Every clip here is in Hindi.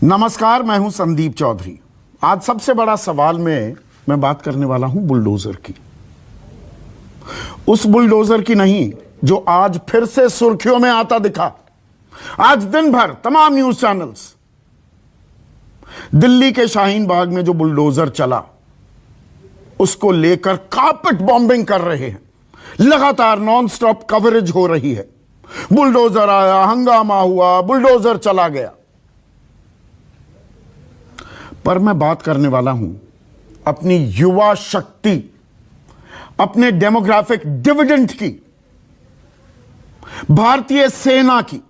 नमस्कार, मैं हूं संदीप चौधरी। आज सबसे बड़ा सवाल में मैं बात करने वाला हूं बुलडोजर की। उस बुलडोजर की नहीं जो आज फिर से सुर्खियों में आता दिखा। आज दिन भर तमाम न्यूज चैनल्स दिल्ली के शाहीन बाग में जो बुलडोजर चला उसको लेकर कारपेट बॉम्बिंग कर रहे हैं। लगातार नॉन स्टॉप कवरेज हो रही है। बुलडोजर आया, हंगामा हुआ, बुलडोजर चला गया। पर मैं बात करने वाला हूं अपनी युवा शक्ति, अपने डेमोग्राफिक डिविडेंड की, भारतीय सेना की,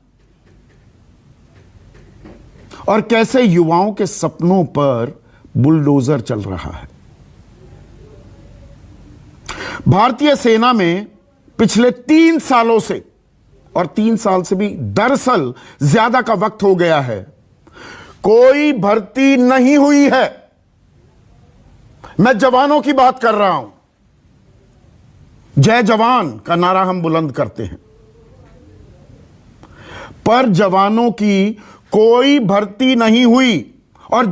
और कैसे युवाओं के सपनों पर बुलडोजर चल रहा है। भारतीय सेना में पिछले 3 सालों से, और 3 साल से भी दरअसल ज्यादा का वक्त हो गया है, कोई भर्ती नहीं हुई है। मैं जवानों की बात कर रहा हूं। जय जवान का नारा हम बुलंद करते हैं, पर जवानों की कोई भर्ती नहीं हुई और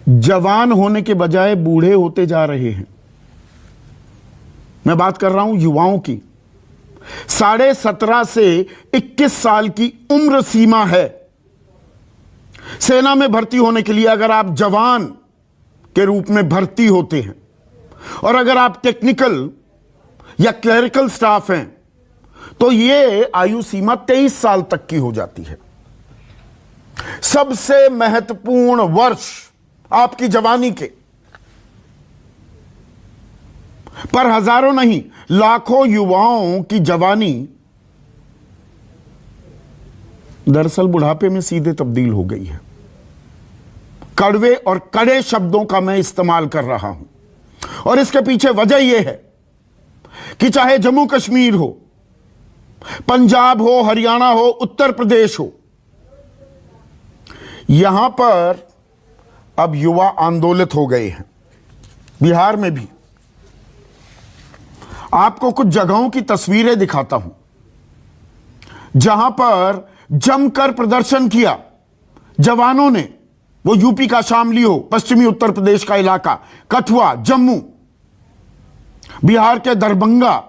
जवान होने के बजाय बूढ़े होते जा रहे हैं। मैं बात कर रहा हूं युवाओं की। 17.5 से 21 साल की उम्र सीमा है सेना में भर्ती होने के लिए। अगर आप जवान के रूप में भर्ती होते हैं और अगर आप टेक्निकल या क्लरिकल स्टाफ हैं तो यह आयु सीमा 23 साल तक की हो जाती है। सबसे महत्वपूर्ण वर्ष आपकी जवानी के। पर हजारों नहीं, लाखों युवाओं की जवानी दरअसल बुढ़ापे में सीधे तब्दील हो गई है। कड़वे और कड़े शब्दों का मैं इस्तेमाल कर रहा हूं और इसके पीछे वजह यह है कि चाहे जम्मू कश्मीर हो, पंजाब हो, हरियाणा हो, उत्तर प्रदेश हो, यहां पर अब युवा आंदोलित हो गए हैं। बिहार में भी। आपको कुछ जगहों की तस्वीरें दिखाता हूं जहां पर जमकर प्रदर्शन किया जवानों ने। वो यूपी का शामली हो, पश्चिमी उत्तर प्रदेश का इलाका, कठुआ, जम्मू, बिहार के दरभंगा,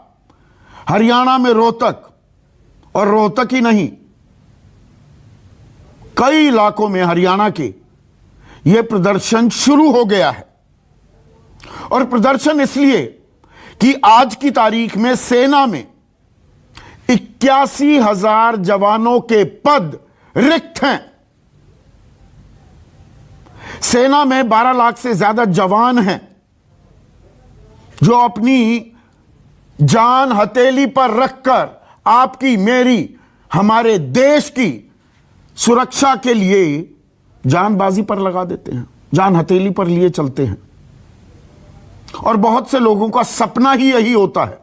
हरियाणा में रोहतक, और रोहतक ही नहीं, कई इलाकों में हरियाणा के यह प्रदर्शन शुरू हो गया है। और प्रदर्शन इसलिए कि आज की तारीख में सेना में 81,000 जवानों के पद रिक्त हैं। सेना में 12 लाख से ज्यादा जवान हैं जो अपनी जान हथेली पर रखकर आपकी, मेरी, हमारे देश की सुरक्षा के लिए जान बाजी पर लगा देते हैं, जान हथेली पर लिए चलते हैं। और बहुत से लोगों का सपना ही यही होता है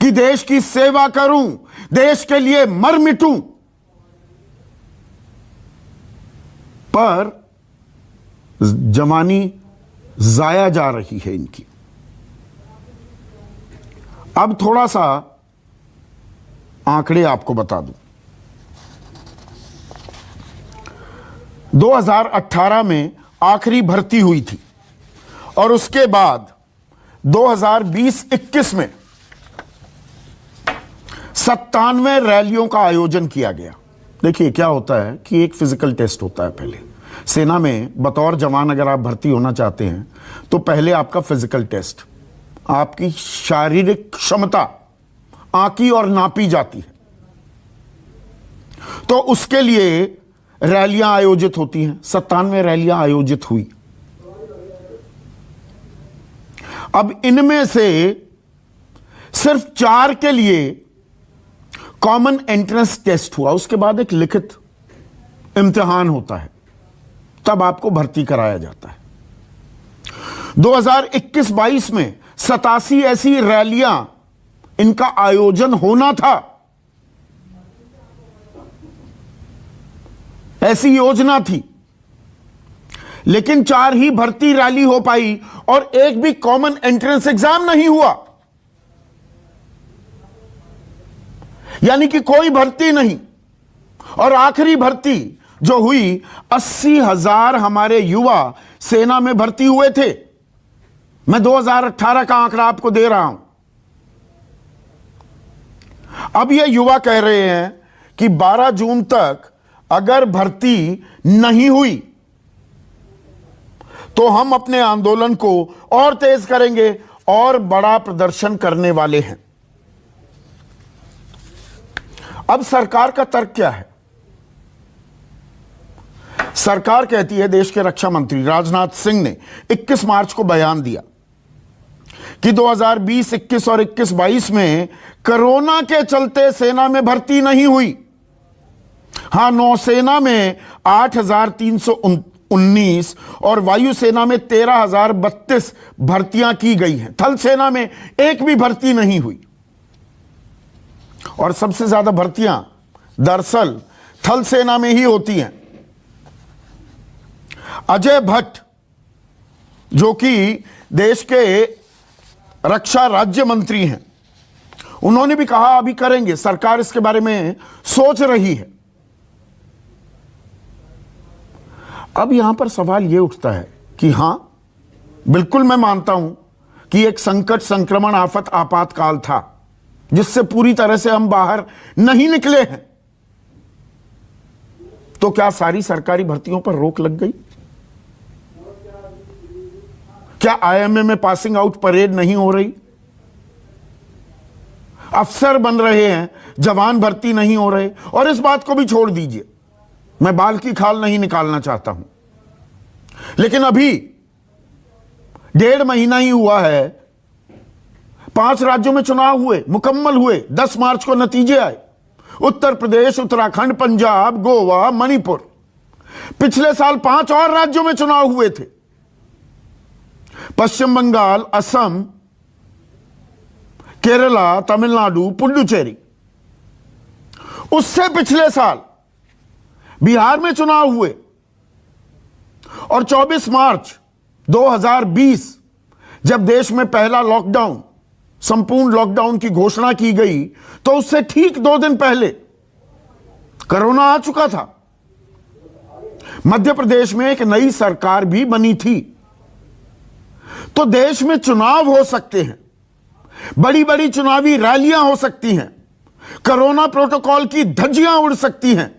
कि देश की सेवा करूं, देश के लिए मर मिटूं। पर जवानी जाया जा रही है इनकी। अब थोड़ा सा आंकड़े आपको बता दूं। 2018 में आखिरी भर्ती हुई थी और उसके बाद 2020-21 में 97 रैलियों का आयोजन किया गया। देखिए क्या होता है कि एक फिजिकल टेस्ट होता है पहले सेना में। बतौर जवान अगर आप भर्ती होना चाहते हैं तो पहले आपका फिजिकल टेस्ट, आपकी शारीरिक क्षमता आंकी और नापी जाती है। तो उसके लिए रैलियां आयोजित होती हैं। 97 रैलियां आयोजित हुई। अब इनमें से सिर्फ 4 के लिए कॉमन एंट्रेंस टेस्ट हुआ। उसके बाद एक लिखित इम्तिहान होता है, तब आपको भर्ती कराया जाता है। 2021-22 में 87 ऐसी रैलियां, इनका आयोजन होना था, ऐसी योजना थी, लेकिन 4 ही भर्ती रैली हो पाई और एक भी कॉमन एंट्रेंस एग्जाम नहीं हुआ। यानी कि कोई भर्ती नहीं। और आखिरी भर्ती जो हुई 80,000 हमारे युवा सेना में भर्ती हुए थे। मैं 2018 का आंकड़ा आपको दे रहा हूं। अब ये युवा कह रहे हैं कि 12 जून तक अगर भर्ती नहीं हुई तो हम अपने आंदोलन को और तेज करेंगे और बड़ा प्रदर्शन करने वाले हैं। अब सरकार का तर्क क्या है? सरकार कहती है, देश के रक्षा मंत्री राजनाथ सिंह ने 21 मार्च को बयान दिया कि 2020, 21 और 21-22 में कोरोना के चलते सेना में भर्ती नहीं हुई। हां, नौसेना में 8,319 और वायुसेना में 13,032 भर्तियां की गई हैं। थल सेना में एक भी भर्ती नहीं हुई। और सबसे ज्यादा भर्तियां दरअसल थल सेना में ही होती हैं। अजय भट्ट, जो कि देश के रक्षा राज्य मंत्री हैं, उन्होंने भी कहा अभी करेंगे, सरकार इसके बारे में सोच रही है। अब यहां पर सवाल यह उठता है कि हां, बिल्कुल मैं मानता हूं कि एक संकट, संक्रमण, आफत, आपातकाल था जिससे पूरी तरह से हम बाहर नहीं निकले हैं। तो क्या सारी सरकारी भर्तियों पर रोक लग गई? क्या आईएमए में पासिंग आउट परेड नहीं हो रही? अफसर बन रहे हैं, जवान भर्ती नहीं हो रहे। और इस बात को भी छोड़ दीजिए, मैं बाल की खाल नहीं निकालना चाहता हूं, लेकिन अभी 1.5 महीना ही हुआ है, 5 राज्यों में चुनाव हुए, मुकम्मल हुए, 10 मार्च को नतीजे आए। उत्तर प्रदेश, उत्तराखंड, पंजाब, गोवा, मणिपुर। पिछले साल 5 और राज्यों में चुनाव हुए थे, पश्चिम बंगाल, असम, केरला, तमिलनाडु, पुडुचेरी। उससे पिछले साल बिहार में चुनाव हुए। और 24 मार्च 2020 जब देश में पहला लॉकडाउन, संपूर्ण लॉकडाउन की घोषणा की गई, तो उससे ठीक 2 दिन पहले कोरोना आ चुका था। मध्य प्रदेश में एक नई सरकार भी बनी थी। तो देश में चुनाव हो सकते हैं, बड़ी बड़ी चुनावी रैलियां हो सकती हैं, कोरोना प्रोटोकॉल की धज्जियां उड़ सकती हैं,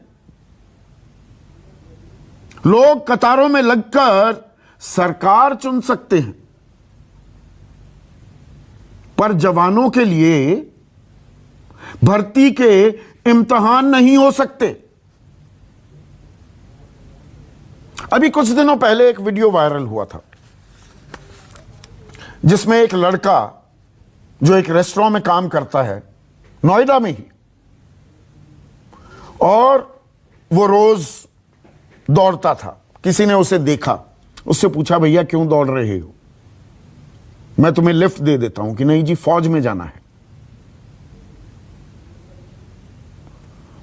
लोग कतारों में लगकर सरकार चुन सकते हैं, पर जवानों के लिए भर्ती के इम्तिहान नहीं हो सकते। अभी कुछ दिनों पहले एक वीडियो वायरल हुआ था जिसमें एक लड़का जो एक रेस्टोरेंट में काम करता है, नोएडा में ही, और वो रोज दौड़ता था। किसी ने उसे देखा, उससे पूछा, भैया क्यों दौड़ रहे हो? मैं तुम्हें लिफ्ट दे देता हूं। कि नहीं जी, फौज में जाना है।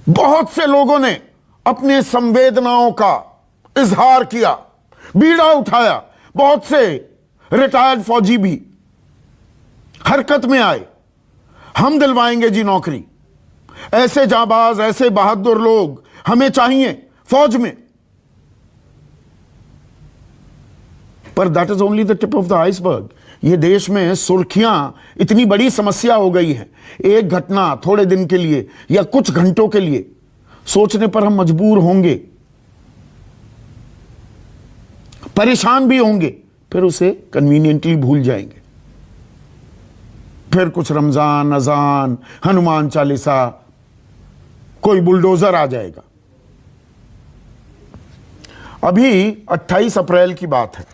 बहुत से लोगों ने अपने संवेदनाओं का इजहार किया, बीड़ा उठाया। बहुत से रिटायर्ड फौजी भी हरकत में आए, हम दिलवाएंगे जी नौकरी, ऐसे जाबाज, ऐसे बहादुर लोग हमें चाहिए फौज में। पर that is only the tip of the iceberg. ये देश में सुर्खियां इतनी बड़ी समस्या हो गई है। एक घटना थोड़े दिन के लिए या कुछ घंटों के लिए सोचने पर हम मजबूर होंगे, परेशान भी होंगे, फिर उसे कन्वीनियंटली भूल जाएंगे। फिर कुछ रमजान, अजान, हनुमान चालीसा, कोई बुलडोजर आ जाएगा। अभी 28 अप्रैल की बात है।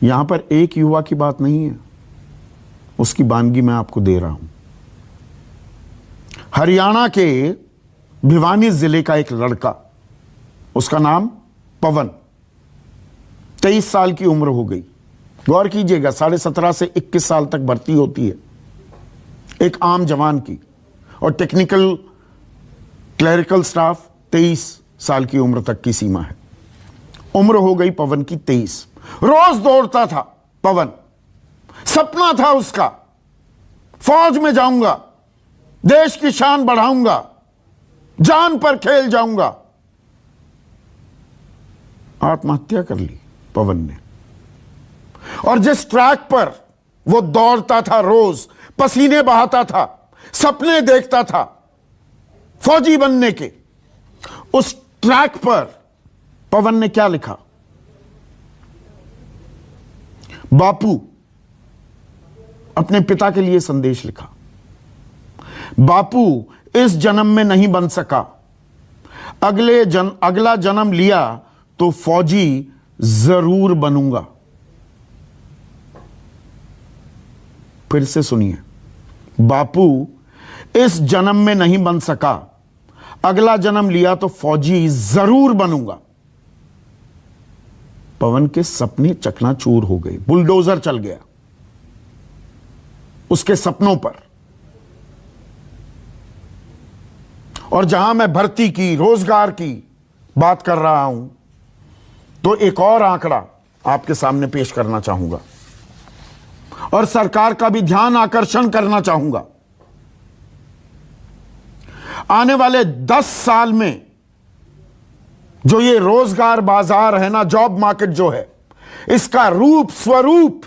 यहां पर एक युवा की बात नहीं है, उसकी बानगी मैं आपको दे रहा हूं। हरियाणा के भिवानी जिले का एक लड़का, उसका नाम पवन, 23 साल की उम्र हो गई। गौर कीजिएगा, 17.5 से 21 साल तक भर्ती होती है एक आम जवान की, और टेक्निकल क्लरिकल स्टाफ 23 साल की उम्र तक की सीमा है। उम्र हो गई पवन की 23। रोज दौड़ता था पवन, सपना था उसका, फौज में जाऊंगा, देश की शान बढ़ाऊंगा, जान पर खेल जाऊंगा। आत्महत्या कर ली पवन ने। और जिस ट्रैक पर वो दौड़ता था, रोज पसीने बहाता था, सपने देखता था फौजी बनने के, उस ट्रैक पर पवन ने क्या लिखा? बापू, अपने पिता के लिए संदेश लिखा। बापू इस जन्म में नहीं बन सका, अगला जन्म लिया तो फौजी जरूर बनूंगा। फिर से सुनिए, बापू इस जन्म में नहीं बन सका, अगला जन्म लिया तो फौजी जरूर बनूंगा। पवन के सपने चकनाचूर हो गए, बुलडोजर चल गया उसके सपनों पर। और जहां मैं भर्ती की, रोजगार की बात कर रहा हूं, तो एक और आंकड़ा आपके सामने पेश करना चाहूंगा और सरकार का भी ध्यान आकर्षण करना चाहूंगा। आने वाले 10 साल में जो ये रोजगार बाजार है ना, जॉब मार्केट जो है, इसका रूप स्वरूप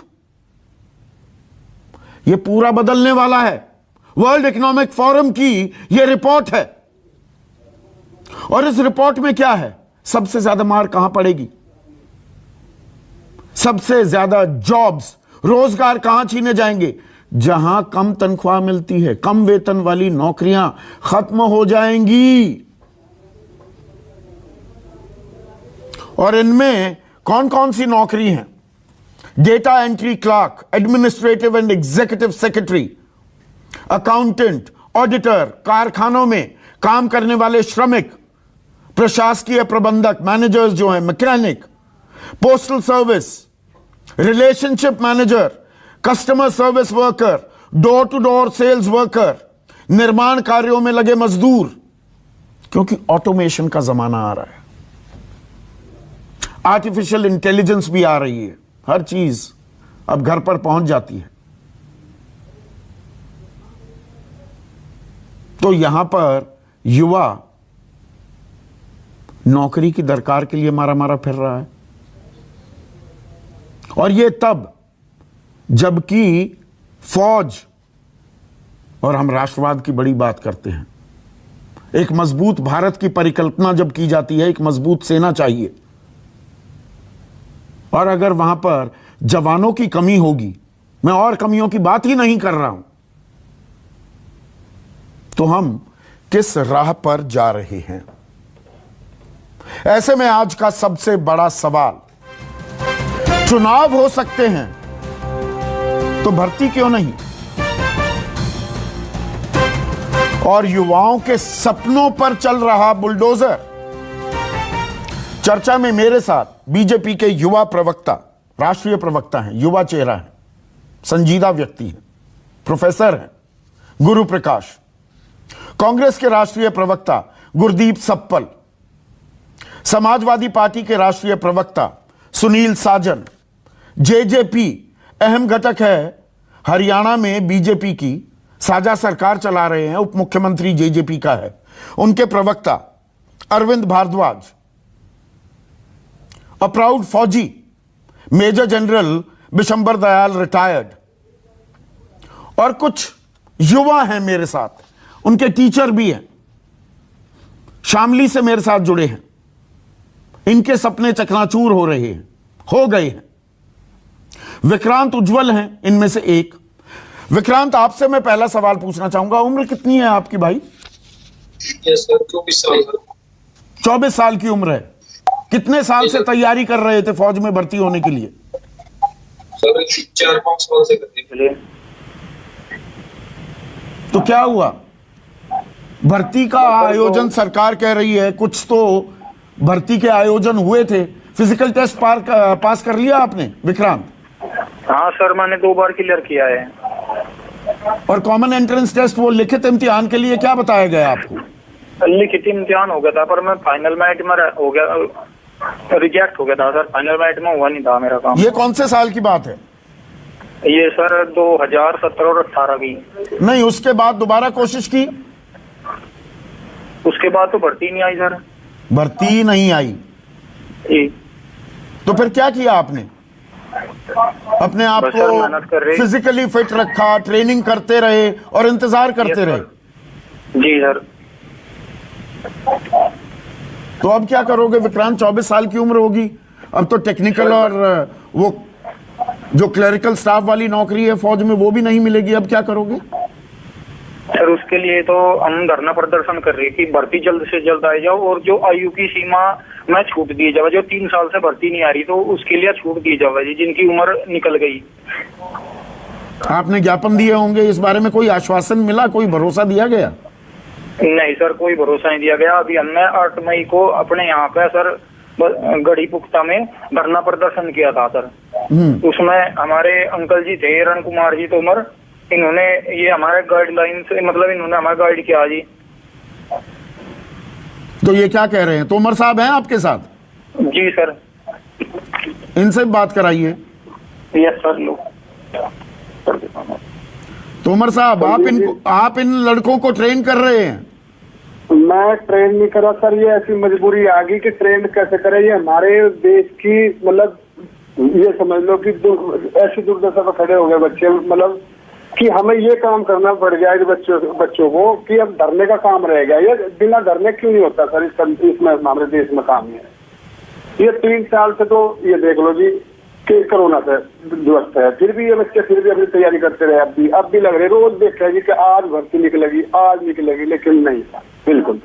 ये पूरा बदलने वाला है। वर्ल्ड इकोनॉमिक फोरम की ये रिपोर्ट है। और इस रिपोर्ट में क्या है? सबसे ज्यादा मार कहां पड़ेगी? सबसे ज्यादा जॉब्स, रोजगार कहां छीने जाएंगे? जहां कम तनख्वाह मिलती है, कम वेतन वाली नौकरियां खत्म हो जाएंगी। और इनमें कौन कौन सी नौकरी हैं? Data entry clerk, administrative and executive secretary, accountant, auditor, कारखानों में काम करने वाले श्रमिक, प्रशासकीय प्रबंधक, मैनेजर्स जो हैं, mechanic, postal service, relationship manager, customer service worker, door to door sales worker, निर्माण कार्यों में लगे मजदूर, क्योंकि ऑटोमेशन का जमाना आ रहा है, आर्टिफिशियल इंटेलिजेंस भी आ रही है, हर चीज अब घर पर पहुंच जाती है। तो यहां पर युवा नौकरी की दरकार के लिए मारा मारा फिर रहा है। और ये तब जबकि फौज, और हम राष्ट्रवाद की बड़ी बात करते हैं, एक मजबूत भारत की परिकल्पना जब की जाती है, एक मजबूत सेना चाहिए। और अगर वहां पर जवानों की कमी होगी, मैं और कमियों की बात ही नहीं कर रहा हूं, तो हम किस राह पर जा रहे हैं? ऐसे में आज का सबसे बड़ा सवाल, चुनाव हो सकते हैं तो भर्ती क्यों नहीं? और युवाओं के सपनों पर चल रहा बुलडोजर। चर्चा में मेरे साथ बीजेपी के युवा प्रवक्ता, राष्ट्रीय प्रवक्ता हैं, युवा चेहरा है, संजीदा व्यक्ति हैं, प्रोफेसर हैं गुरु प्रकाश, कांग्रेस के राष्ट्रीय प्रवक्ता गुरदीप सप्पल, समाजवादी पार्टी के राष्ट्रीय प्रवक्ता सुनील साजन, जेजेपी अहम घटक है, हरियाणा में बीजेपी की साझा सरकार चला रहे हैं, उप मुख्यमंत्री जेजेपी का है, उनके प्रवक्ता अरविंद भारद्वाज, अ प्राउड फौजी major general Bishambar Dayal retired, और कुछ युवा हैं मेरे साथ, उनके टीचर भी हैं, शामली से मेरे साथ जुड़े हैं। इनके सपने चकनाचूर हो रहे हैं, हो गए हैं। विक्रांत उज्जवल हैं इनमें से एक। विक्रांत, आपसे मैं पहला सवाल पूछना चाहूंगा, उम्र कितनी है आपकी भाई? सर 24 साल। 24 साल की उम्र है। कितने साल से तैयारी कर रहे थे फौज में भर्ती होने के लिए? सर 4-5 साल से करने के लिए। तो क्या हुआ? भर्ती का आयोजन सरकार कह रही है, कुछ तो भर्ती के आयोजन हुए थे, फिजिकल टेस्ट पास कर लिया आपने विक्रांत? हाँ सर, मैंने 2 बार क्लियर किया है। और कॉमन एंट्रेंस टेस्ट, वो लिखित इम्तिहान के लिए क्या बताया गया आपको? लिखित इम्तिहान हो गया था, पर मैं फाइनल मेरिट में हो गया, रिजेक्ट हो गया था सर। फाइनल मेरिट में हुआ नहीं था मेरा काम। ये कौन से साल की बात है? ये सर 2017 और 18 की। नहीं, उसके बाद दोबारा कोशिश की? उसके बाद तो भर्ती नहीं आई सर। भर्ती नहीं आई? जी। तो फिर क्या किया आपने? अपने आप बस सर मेहनत कर को रहे। फिजिकली फिट रखा, ट्रेनिंग करते रहे और इंतजार करते रहे? जी सर। तो अब क्या करोगे? विक्रांत 24 साल की उम्र होगी, अब तो टेक्निकल और वो जो क्लरिकल स्टाफ वाली नौकरी है फौज में वो भी नहीं मिलेगी, अब क्या करोगे? सर उसके लिए तो हम धरना प्रदर्शन कर रहे हैं कि भर्ती जल्द से जल्द आ जाओ और जो आयु की सीमा में छूट दी जाए, जो 3 साल से भर्ती नहीं आ रही तो उसके लिए छूट दी जाए जी, जिनकी उम्र निकल गई। आपने ज्ञापन दिए होंगे, इस बारे में कोई आश्वासन मिला, कोई भरोसा दिया गया? नहीं सर, कोई भरोसा नहीं दिया गया। अभी हमने 8 मई को अपने यहाँ पे सर गढ़ी पुख्ता में धरना प्रदर्शन किया था सर। उसमें हमारे अंकल जी थे रण कुमार जी तोमर, इन्होंने ये हमारे गाइडलाइन से मतलब इन्होंने हमारा गाइड किया जी। तो ये क्या कह रहे हैं? तोमर साहब हैं आपके साथ? जी सर। इनसे बात कराइए। Yes sir. लो तोमर साहब, आप इन लड़कों को ट्रेन कर रहे हैं? मैं ट्रेन नहीं करा सर, ये ऐसी मजबूरी आ गई कि ट्रेन कैसे करें। ये हमारे देश की मतलब ये समझ लो कि ऐसी दुर्दशा पर खड़े हो गए बच्चे, मतलब कि हमें ये काम करना पड़ गया है बच्चों को कि अब धरने का काम रह गया। ये बिना धरने क्यों नहीं होता सर इसमें हमारे देश में काम है। ये 3 साल से तो ये देख लो जी कि कोरोना से दुरुस्त है, फिर भी ये बच्चे फिर भी अपनी तैयारी करते रहे। अब भी लग रहे, रोज देख रहे कि आज भर्ती निकलेगी, लेकिन नहीं सर, बिल्कुल।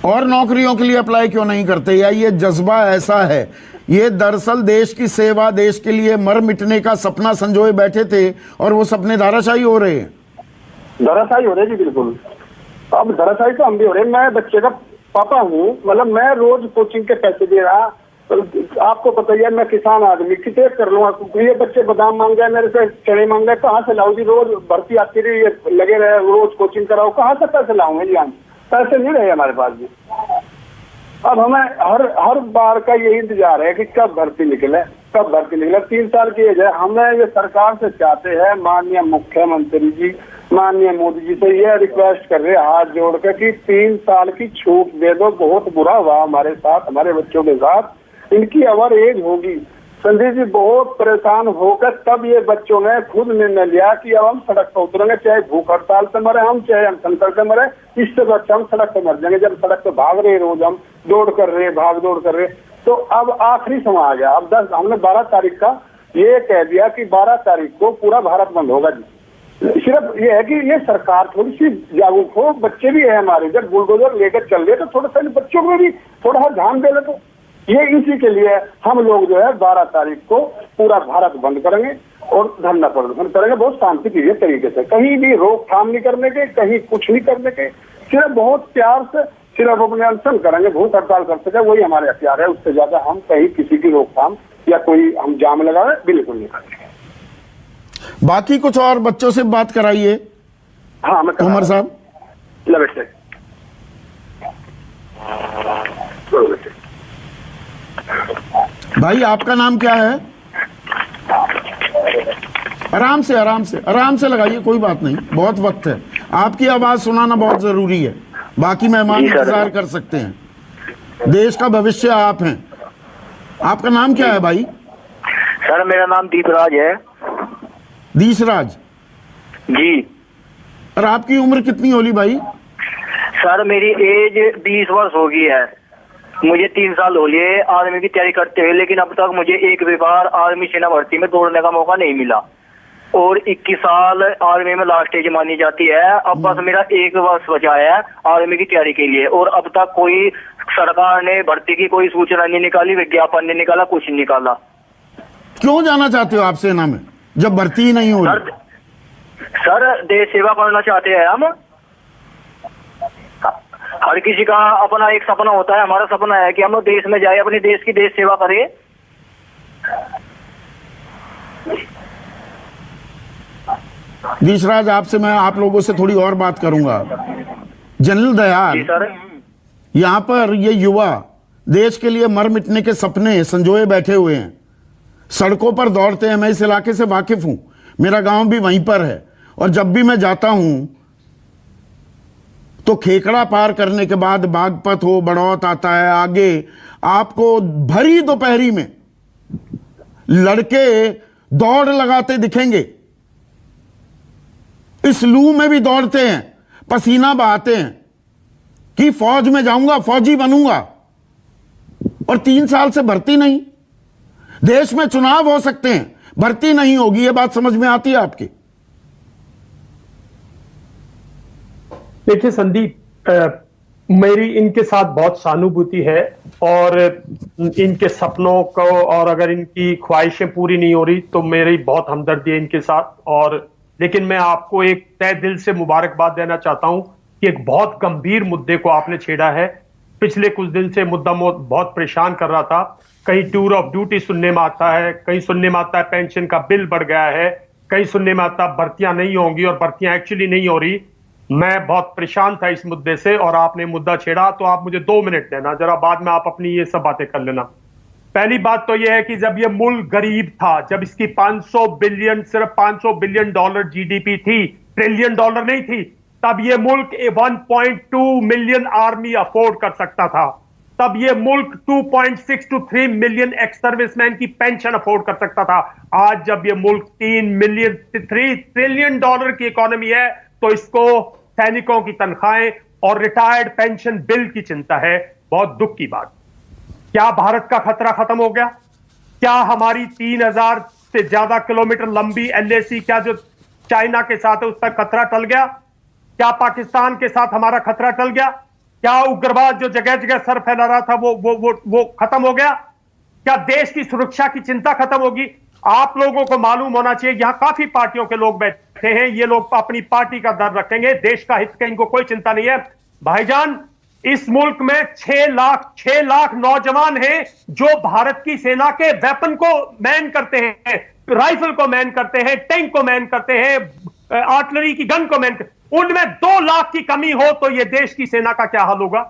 और नौकरियों के लिए अप्लाई क्यों नहीं करते? या ये जज्बा ऐसा है? ये दरअसल देश की सेवा, देश के लिए मर मिटने का सपना संजोए बैठे थे और वो सपने धाराशायी हो रहे हैं। धाराशायी हो रहे जी, बिल्कुल। अब धाराशायी तो हम भी हो रहे। मैं बच्चे का पापा हूँ, मतलब मैं रोज कोचिंग के पैसे दे रहा। आपको पता ही है मैं किसान आदमी, कितने कर लूंगा। ये बच्चे बादाम मांग गए मेरे से, चने मांग गए, कहाँ से लाऊं जी? रोज भर्ती आती रही, ये लगे रहे, रोज कोचिंग कराओ, कहाँ से पैसे लाऊंगे जी? हम पैसे नहीं रहे हमारे पास जी। अब हमें हर बार का यही इंतजार है कि कब भर्ती निकले। 3 साल की एज है। हमें ये सरकार से चाहते हैं, माननीय मुख्यमंत्री जी, माननीय मोदी जी से ये रिक्वेस्ट कर रहे हैं हाथ जोड़ कर कि 3 साल की छूट दे दो। बहुत बुरा हुआ हमारे साथ, हमारे बच्चों के साथ। इनकी अवर एज होगी। संजय जी बहुत परेशान होकर तब ये बच्चों ने खुद निर्णय लिया कि अब हम सड़क पर उतरेंगे, चाहे भूख हड़ताल से मरे हम, चाहे हम संकट से मरे, इससे बच्चे हम सड़क पर मर जाएंगे। जब सड़क पर भाग रहे, रोज हम भाग दौड़ कर रहे, तो अब आखिरी समय आ गया। अब हमने 12 तारीख का ये कह दिया कि 12 तारीख को पूरा भारत बंद होगा जी। सिर्फ ये है कि ये सरकार थोड़ी सी जागरूक हो। बच्चे भी है हमारे, जब बुलडोजर लेकर चल रहे तो थोड़ा सा बच्चों में भी थोड़ा सा ध्यान दे ले। तो ये इसी के लिए हम लोग जो है 12 तारीख को पूरा भारत बंद करेंगे और धरना प्रदर्शन करेंगे, बहुत शांतिप्रिय तरीके से। कहीं भी रोकथाम नहीं करने के, कहीं कुछ नहीं करने के, सिर्फ बहुत प्यार से सिर्फ अपने अनशन करेंगे, भूख हड़ताल कर सके, वही हमारे हथियार है। उससे ज्यादा हम कहीं किसी की रोकथाम या कोई हम जाम लगाए बिल्कुल नहीं करेंगे। बाकी कुछ और बच्चों से बात कराइए। हाँ मैं तोमर साहब, लवेट भाई आपका नाम क्या है? आराम से लगाइए, कोई बात नहीं, बहुत वक्त है। आपकी आवाज सुनाना बहुत जरूरी है, बाकी मेहमान इंतजार कर सकते हैं। देश का भविष्य आप हैं। आपका नाम क्या है भाई? सर मेरा नाम दीपराज है। दीसराज जी। और आपकी उम्र कितनी होली भाई? सर मेरी एज 20 वर्ष हो गई है। मुझे 3 साल हो लिए आर्मी की तैयारी करते हुए, लेकिन अब तक मुझे एक भी बार आर्मी सेना भर्ती में दौड़ने का मौका नहीं मिला। और 21 साल आर्मी में लास्ट एज मानी जाती है। अब बस मेरा 1 वर्ष बचा है आर्मी की तैयारी के लिए, और अब तक कोई सरकार ने भर्ती की कोई सूचना नहीं निकाली, विज्ञापन नहीं निकाला, कुछ नहीं निकाला। क्यों जाना चाहते हो आप सेना में जब भर्ती ही नहीं हो रही? सर देश सेवा करना चाहते हैं हम। हर किसी का अपना एक सपना होता है। हमारा सपना है कि हम लोग देश में जाए, अपने देश की देश सेवा करें। दीसराज, आपसे मैं आप लोगों से थोड़ी और बात करूंगा। जनरल दयाल, यहाँ पर ये युवा देश के लिए मर मिटने के सपने संजोए बैठे हुए हैं। सड़कों पर दौड़ते हैं। मैं इस इलाके से वाकिफ हूं, मेरा गांव भी वहीं पर है, और जब भी मैं जाता हूं तो खेकड़ा पार करने के बाद बागपत हो, बड़ौत आता है, आगे आपको भरी दोपहरी में लड़के दौड़ लगाते दिखेंगे। इस लू में भी दौड़ते हैं, पसीना बहाते हैं कि फौज में जाऊंगा, फौजी बनूंगा, और 3 साल से भर्ती नहीं। देश में चुनाव हो सकते हैं, भर्ती नहीं होगी। यह बात समझ में आती है आपकी? देखिए संदीप, मेरी इनके साथ बहुत सहानुभूति है, और इनके सपनों को, और अगर इनकी ख्वाहिशें पूरी नहीं हो रही तो मेरी बहुत हमदर्दी है इनके साथ। और लेकिन मैं आपको एक तहे दिल से मुबारकबाद देना चाहता हूं कि एक बहुत गंभीर मुद्दे को आपने छेड़ा है। पिछले कुछ दिन से मुद्दा बहुत परेशान कर रहा था। कहीं टूर ऑफ ड्यूटी सुनने में आता है, कहीं सुनने में आता है पेंशन का बिल बढ़ गया है, कहीं सुनने में आता है भर्तियां नहीं होंगी, और भर्तियां एक्चुअली नहीं हो रही। मैं बहुत परेशान था इस मुद्दे से, और आपने मुद्दा छेड़ा, तो आप मुझे 2 मिनट देना जरा, बाद में आप अपनी ये सब बातें कर लेना। पहली बात तो यह है कि जब ये मुल्क गरीब था, जब इसकी 500 बिलियन, सिर्फ 500 बिलियन डॉलर जीडीपी थी, ट्रिलियन डॉलर नहीं थी, तब ये मुल्क 1.2 मिलियन आर्मी अफोर्ड कर सकता था। तब ये मुल्क 2.6 to 3 मिलियन एक्स सर्विसमैन की पेंशन अफोर्ड कर सकता था। आज जब ये मुल्क 3 ट्रिलियन डॉलर की इकोनॉमी है, तो इसको सैनिकों की तनख्वाहें और रिटायर्ड पेंशन बिल की चिंता है। बहुत दुख की बात। क्या भारत का खतरा खत्म हो गया? क्या हमारी 3000 से ज्यादा किलोमीटर लंबी LAC, क्या जो चाइना के साथ है, उसका खतरा टल गया? क्या पाकिस्तान के साथ हमारा खतरा टल गया? क्या उग्रवाद जो जगह जगह सर फैला रहा था वो खत्म हो गया? क्या देश की सुरक्षा की चिंता खत्म होगी? आप लोगों को मालूम होना चाहिए, यहां काफी पार्टियों के लोग बैठे हैं, ये लोग अपनी पार्टी का दर्द रखेंगे, देश का हित का इनको कोई चिंता नहीं है। भाईजान, इस मुल्क में 6 लाख नौजवान हैं जो भारत की सेना के वेपन को मैन करते हैं, राइफल को मैन करते हैं, टैंक को मैन करते हैं, आर्टिलरी की गन को मैन करते हैं। उनमें 2 लाख की कमी हो तो यह देश की सेना का क्या हाल होगा?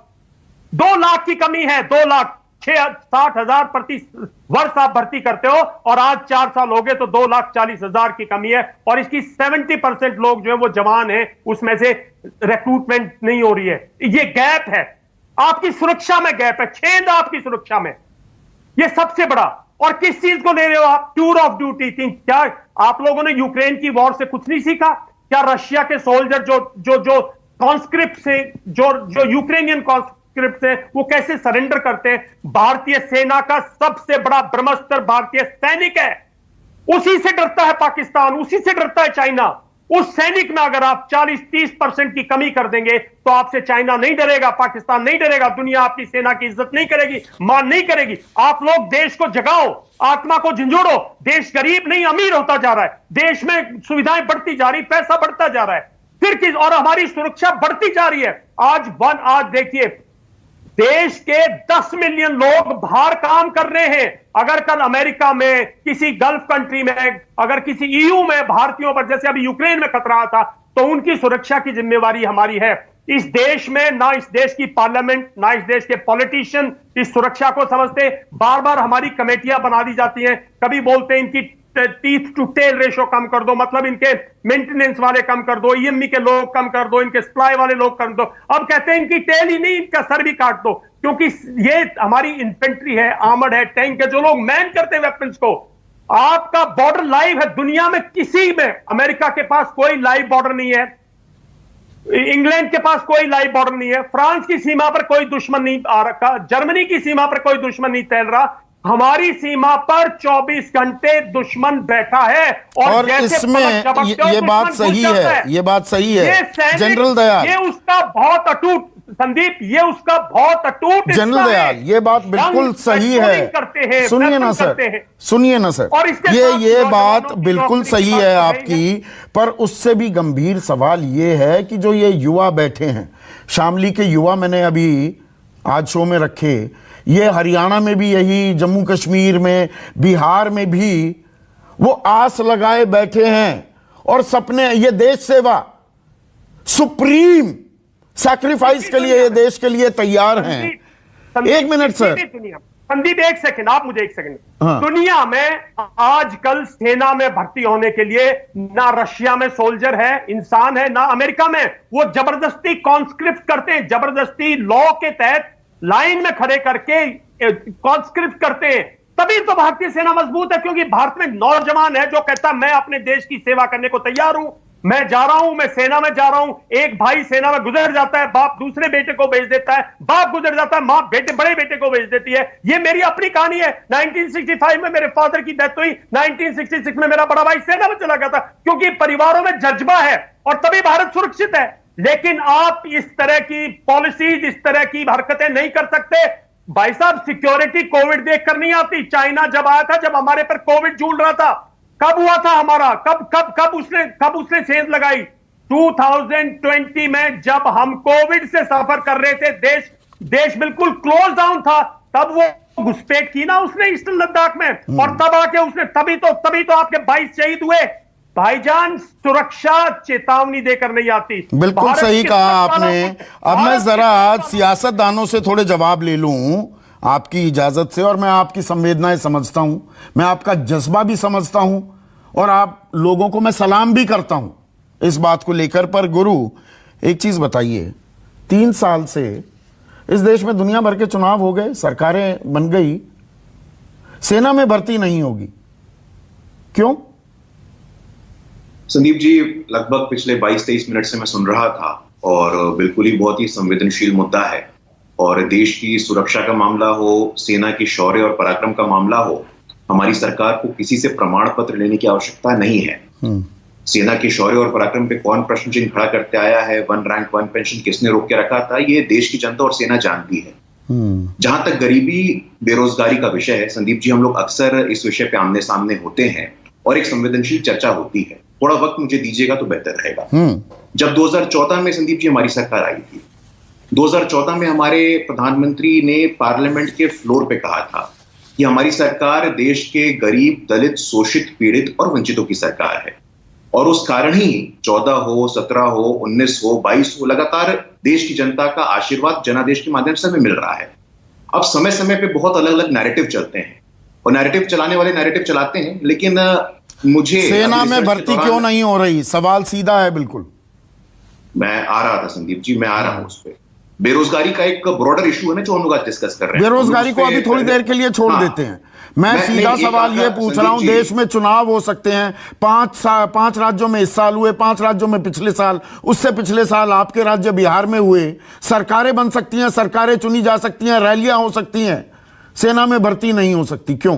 2 लाख की कमी है, 2 लाख 60,000 प्रति वर्ष आप भर्ती करते हो, और आज 4 साल हो गए तो 2,40,000 की कमी है, और इसकी 70% लोग जो है वो जवान हैं, उसमें से रिक्रूटमेंट नहीं हो रही है। ये गैप है, आपकी सुरक्षा में गैप है, छेद आपकी सुरक्षा में, ये सबसे बड़ा। और किस चीज को ले रहे हो आप? Tour of duty. क्या आप लोगों ने यूक्रेन की वॉर से कुछ नहीं सीखा? क्या रशिया के सोल्जर जो कॉन्स्क्रिप्ट से, जो यूक्रेनियन कॉन्स्क्रिप्ट से, वो कैसे सरेंडर करते हैं? भारतीय सेना का सबसे बड़ा ब्रह्मास्त्र भारतीय सैनिक है। उसी से डरता है पाकिस्तान, उसी से डरता है चाइना। उस सैनिक में अगर आप 40-30% की कमी कर देंगे तो आपसे चाइना नहीं डरेगा, पाकिस्तान नहीं डरेगा, दुनिया आपकी सेना की इज्जत नहीं करेगी, मान नहीं करेगी। आप लोग देश को जगाओ, आत्मा को झंझोड़ो। देश गरीब नहीं अमीर होता जा रहा है, देश में सुविधाएं बढ़ती जा रही, पैसा बढ़ता जा रहा है, फिर किस, और हमारी सुरक्षा बढ़ती जा रही है। आज देखिए, देश के 10 मिलियन लोग बाहर काम कर रहे हैं। अगर कल अमेरिका में, किसी गल्फ कंट्री में, अगर किसी EU में भारतीयों पर, जैसे अभी यूक्रेन में खतरा था, तो उनकी सुरक्षा की जिम्मेवारी हमारी है। इस देश में ना इस देश की पार्लियामेंट, ना इस देश के पॉलिटिशियन इस सुरक्षा को समझते। बार बार हमारी कमेटियां बना दी जाती हैं, कभी बोलते हैं इनकी टीथ टू टेल रेशो कम कर दो, मतलब इनके मेंटेनेंस वाले कम कर दो, EME के लोग कम कर दो, इनके सप्लाई वाले लोग कर दो। अब कहते हैं इनकी टेल ही नहीं, इनका सर भी काट दो, क्योंकि ये हमारी इन्फेंट्री है, आर्मर्ड है, टैंक है, जो लोग मैन करते हैं वेपन्स को। आपका बॉर्डर लाइव है दुनिया में, किसी में। अमेरिका के पास कोई लाइव बॉर्डर नहीं है, इंग्लैंड के पास कोई लाइव बॉर्डर नहीं है, फ्रांस की सीमा पर कोई दुश्मन नहीं आ रखा, जर्मनी की सीमा पर कोई दुश्मन नहीं तैर रहा। हमारी सीमा पर 24 घंटे दुश्मन बैठा है, और इसमें ये बात सही है, ये बात सही है जनरल दयाल, ये उसका बहुत अटूट, संदीप, ये उसका बहुत अटूट जनरल दयाल, ये बात बिल्कुल सही है। सुनिए ना सर, और ये बात बिल्कुल सही है आपकी, पर उससे भी गंभीर सवाल ये है कि जो ये युवा बैठे हैं, शामली के युवा मैंने अभी आज शो में रखे, ये हरियाणा में भी यही, जम्मू कश्मीर में, बिहार में भी वो आस लगाए बैठे हैं, और सपने, ये देश सेवा, सुप्रीम सैक्रिफाइस के लिए ये देश के लिए तैयार हैं। 1 मिनट सर, संदीप एक सेकंड, आप मुझे एक सेकंड। हाँ। दुनिया में आजकल सेना में भर्ती होने के लिए ना रशिया में सोल्जर है, इंसान है, ना अमेरिका में। वो जबरदस्ती कॉन्स्क्रिप्ट करते हैं, जबरदस्ती लॉ के तहत लाइन में खड़े करके कॉन्स्क्रिप्ट करते हैं। तभी तो भारतीय सेना मजबूत है, क्योंकि भारत में नौजवान है जो कहता है मैं अपने देश की सेवा करने को तैयार हूं, मैं जा रहा हूं, मैं सेना में जा रहा हूं। एक भाई सेना में गुजर जाता है, बाप दूसरे बेटे को भेज देता है, बाप गुजर जाता है, मां बड़े बेटे को भेज देती है। ये मेरी अपनी कहानी है। 1965 में मेरे फादर की डेथ हुई, 1966 में मेरा बड़ा भाई सेना में चला गया था, क्योंकि परिवारों में जज्बा है और तभी भारत सुरक्षित है। लेकिन आप इस तरह की पॉलिसीज, इस तरह की हरकतें नहीं कर सकते। भाई साहब, सिक्योरिटी कोविड देखकर नहीं आती। चाइना जब आया था, जब हमारे पर कोविड झूल रहा था, कब हुआ था हमारा, कब उसने सेंध लगाई? 2020 में जब हम कोविड से सफर कर रहे थे, देश बिल्कुल क्लोज डाउन था, तब वो घुसपैठ की ना उसने ईस्टर्न लद्दाख में, और तब आके उसने तभी तो आपके 22 शहीद हुए। भाईजान, सुरक्षा चेतावनी देकर नहीं आती। बिल्कुल सही कहा आपने। अब मैं जरा सियासतदानों से थोड़े जवाब ले लूं आपकी इजाजत से, और मैं आपकी संवेदनाएं समझता हूं, मैं आपका जज्बा भी समझता हूं, और आप लोगों को मैं सलाम भी करता हूं इस बात को लेकर। पर गुरु, एक चीज बताइए, 3 साल से इस देश में दुनिया भर के चुनाव हो गए, सरकारें बन गई, सेना में भर्ती नहीं होगी, क्यों? संदीप जी, लगभग पिछले 22-23 मिनट से मैं सुन रहा था, और बिल्कुल ही बहुत ही संवेदनशील मुद्दा है। और देश की सुरक्षा का मामला हो, सेना की शौर्य और पराक्रम का मामला हो, हमारी सरकार को किसी से प्रमाण पत्र लेने की आवश्यकता नहीं है। सेना की शौर्य और पराक्रम पे कौन प्रश्न चिन्ह खड़ा करते आया है, 1 रैंक 1 पेंशन किसने रोक के रखा था, ये देश की जनता और सेना जानती है। जहां तक गरीबी बेरोजगारी का विषय है संदीप जी, हम लोग अक्सर इस विषय पे आमने सामने होते हैं और एक संवेदनशील चर्चा होती है। थोड़ा वक्त मुझे दीजिएगा तो बेहतर रहेगा। जब 2014 में संदीप जी हमारी सरकार आई थी, 2014 में हमारे प्रधानमंत्री ने पार्लियामेंट के फ्लोर पे कहा था कि हमारी सरकार देश के गरीब, दलित, शोषित, पीड़ित और वंचितों की सरकार है। और उस कारण ही 14 हो, 17 हो, 19 हो, 22 हो, लगातार देश की जनता का आशीर्वाद जनादेश के माध्यम से हमें मिल रहा है। अब समय समय पे बहुत अलग अलग नैरेटिव चलते हैं, और नैरेटिव चलाने वाले नैरेटिव चलाते हैं, लेकिन मुझे सेना में भर्ती क्यों नहीं हो रही? सवाल सीधा है बिल्कुल। मैं आ रहा था संदीप जी, मैं आ रहा हूं उस पर। बेरोजगारी का एक ब्रॉडर इशू है ना, जो हम लोग आज डिस्कस कर रहे हैं। बेरोजगारी को अभी थोड़ी देर के लिए छोड़ देते हैं। मैं सीधा सवाल ये पूछ रहा हूं, देश में चुनाव हो सकते हैं, 5 राज्यों में इस साल हुए, 5 राज्यों में पिछले साल, उससे पिछले साल आपके राज्य बिहार में हुए। सरकारें बन सकती हैं, सरकारें चुनी जा सकती हैं, रैलियां हो सकती हैं, सेना में भर्ती नहीं हो सकती, क्यों?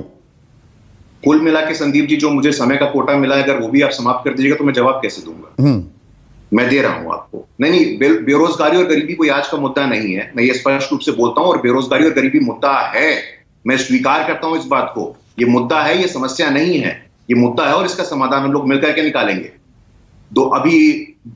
कुल मिला के संदीप जी, जो मुझे समय का कोटा मिला है, अगर वो भी आप समाप्त कर दीजिएगा तो मैं जवाब कैसे दूंगा? मैं दे रहा हूं आपको। नहीं, बेरोजगारी और गरीबी कोई आज का मुद्दा नहीं है, मैं ये स्पष्ट रूप से बोलता हूं। और बेरोजगारी और गरीबी मुद्दा है, मैं स्वीकार करता हूं इस बात को। ये मुद्दा है, ये समस्या नहीं है, ये मुद्दा है, और इसका समाधान हम लोग मिलकर के निकालेंगे। अभी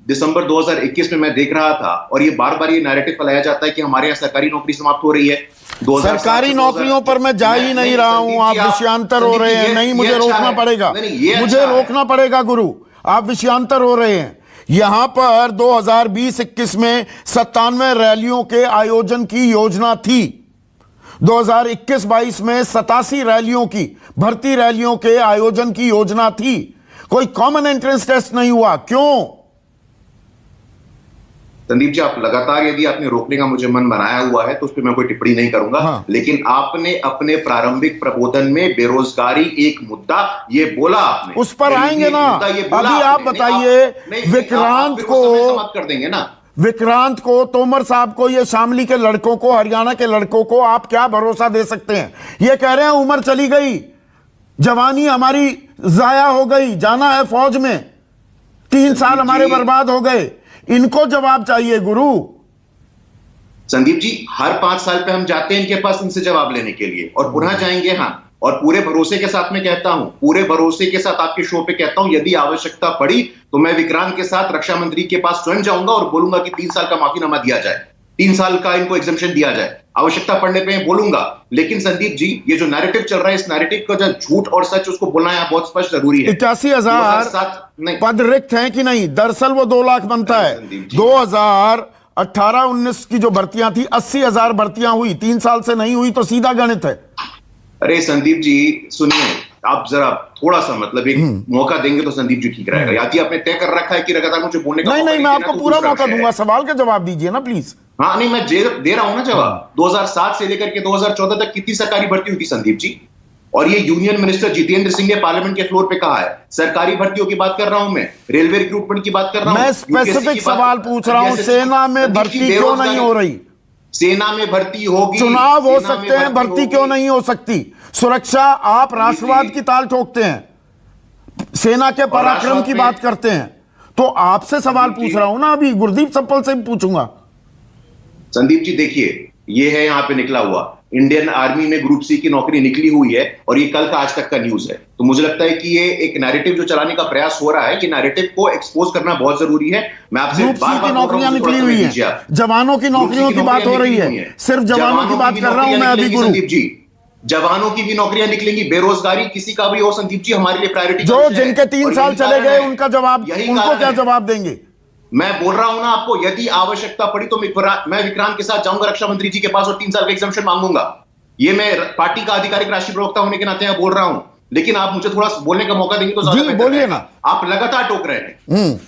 दिसंबर 2021 में मैं देख रहा था, और ये बार बार ये नैरेटिव फैलाया जाता है कि हमारे यहाँ सरकारी नौकरी समाप्त हो रही है। सरकारी नौकरियों पर मैं जा ही नहीं रहा हूं, आप विषयांतर हो रहे हैं। नहीं, मुझे रोकना पड़ेगा, मुझे रोकना पड़ेगा गुरु, आप विषयांतर हो रहे हैं। यहां पर 2020-21 में 97 रैलियों के आयोजन की योजना थी, 2021-22 में 87 रैलियों की, भर्ती रैलियों के आयोजन की योजना थी। कोई कॉमन एंट्रेंस टेस्ट नहीं हुआ, क्यों? संदीप जी, आप लगातार, यदि आपने रोकने का मुझे मन बनाया हुआ है तो उस पर मैं कोई टिप्पणी नहीं करूंगा। हाँ। लेकिन आपने अपने प्रारंभिक प्रबोधन में बेरोजगारी एक मुद्दा ये बोला, आपने उस पर आएंगे ना। अभी आप बताइए, विक्रांत को समाप्त कर देंगे ना, विक्रांत को, तोमर साहब को, ये शामली के लड़कों को, हरियाणा के लड़कों को आप क्या भरोसा दे सकते हैं? ये कह रहे हैं उम्र चली गई, जवानी हमारी जाया हो गई, जाना है फौज में, 3 साल हमारे बर्बाद हो गए। इनको जवाब चाहिए गुरु। संदीप जी, हर 5 साल पे हम जाते हैं इनके पास इनसे जवाब लेने के लिए, और पुनः जाएंगे। हाँ, और पूरे भरोसे के साथ मैं कहता हूं, पूरे भरोसे के साथ आपके शो पे कहता हूं, यदि आवश्यकता पड़ी तो मैं विक्रांत के साथ रक्षा मंत्री के पास स्वयं जाऊंगा और बोलूंगा कि 3 साल का माफीनामा दिया जाए, 3 साल का इनको एग्जम्पशन दिया जाए, आवश्यकता पड़ने पे बोलूंगा। लेकिन संदीप जी, ये जो नैरेटिव चल रहा है, इस नैरेटिव का जो झूठ और सच उसको बोलना यहाँ बहुत स्पष्ट जरूरी है। 81,000 पद रिक्त हैं कि नहीं? दरअसल वो 2 लाख बनता है। 2018-19 की जो भर्तियां थी, 80,000 भर्तियां हुई, 3 साल से नहीं हुई, तो सीधा गणित है। अरे संदीप जी सुनिए, आप जरा थोड़ा सा मतलब एक मौका देंगे तो संदीप जी ठीक रहेगा। या आपने तय कर रखा है कि लगातार मुझे बोलने का नहीं, मैं आपको पूरा मौका दूंगा, सवाल का जवाब दीजिए ना प्लीज। हाँ नहीं, मैं दे रहा हूं ना जवाब। 2007 से लेकर के 2014 तक कितनी सरकारी भर्ती हुई थी संदीप जी? और ये यूनियन मिनिस्टर जितेंद्र सिंह ने पार्लियामेंट के फ्लोर पे कहा है। सरकारी भर्तियों की बात कर रहा हूं, मैं रेलवे रिक्रूटमेंट की बात कर रहा हूं, मैं स्पेसिफिक सवाल पूछ रहा हूं, सेना में भर्ती क्यों नहीं हो रही? सेना में भर्ती होगी, चुनाव हो सकते हैं, भर्ती क्यों नहीं हो सकती? सुरक्षा, आप राष्ट्रवाद की ताल ठोकते हैं, सेना के पराक्रम की बात करते हैं, तो आपसे सवाल पूछ रहा हूं ना, अभी गुरदीप सप्पल से भी पूछूंगा। संदीप जी देखिए, ये है यहां पे निकला हुआ, इंडियन आर्मी में ग्रुप सी की नौकरी निकली हुई है और ये कल का आज तक का न्यूज है। तो मुझे लगता है कि ये एक नैरेटिव जो चलाने का प्रयास हो रहा है, ये नैरेटिव को एक्सपोज करना बहुत जरूरी है। मैं आपसे ग्रुप सी की नौकरियां निकली हुई है, जवानों की नौकरियों की बात हो रही है, सिर्फ जवानों की बात कर रहा हूं मैं अभी गुरु। संदीप जी जवानों की भी नौकरियां निकलेंगी, बेरोजगारी किसी का भी हो संदीप जी, हमारे लिए प्रायोरिटी। जो जिनके 3 साल चले गए उनका जवाब, उनको क्या जवाब देंगे? मैं बोल रहा हूं ना आपको, यदि आवश्यकता पड़ी तो मैं विक्रांत के साथ जाऊंगा रक्षा मंत्री जी के पास और 3 साल का एग्जामिशन मांगूंगा। ये मैं पार्टी का आधिकारिक राष्ट्रीय प्रवक्ता होने के नाते यहां बोल रहा हूं, लेकिन आप मुझे थोड़ा बोलने का मौका देंगे तो ज्यादा बेहतर बोलिए ना। आप लगातार टोक रहे हैं।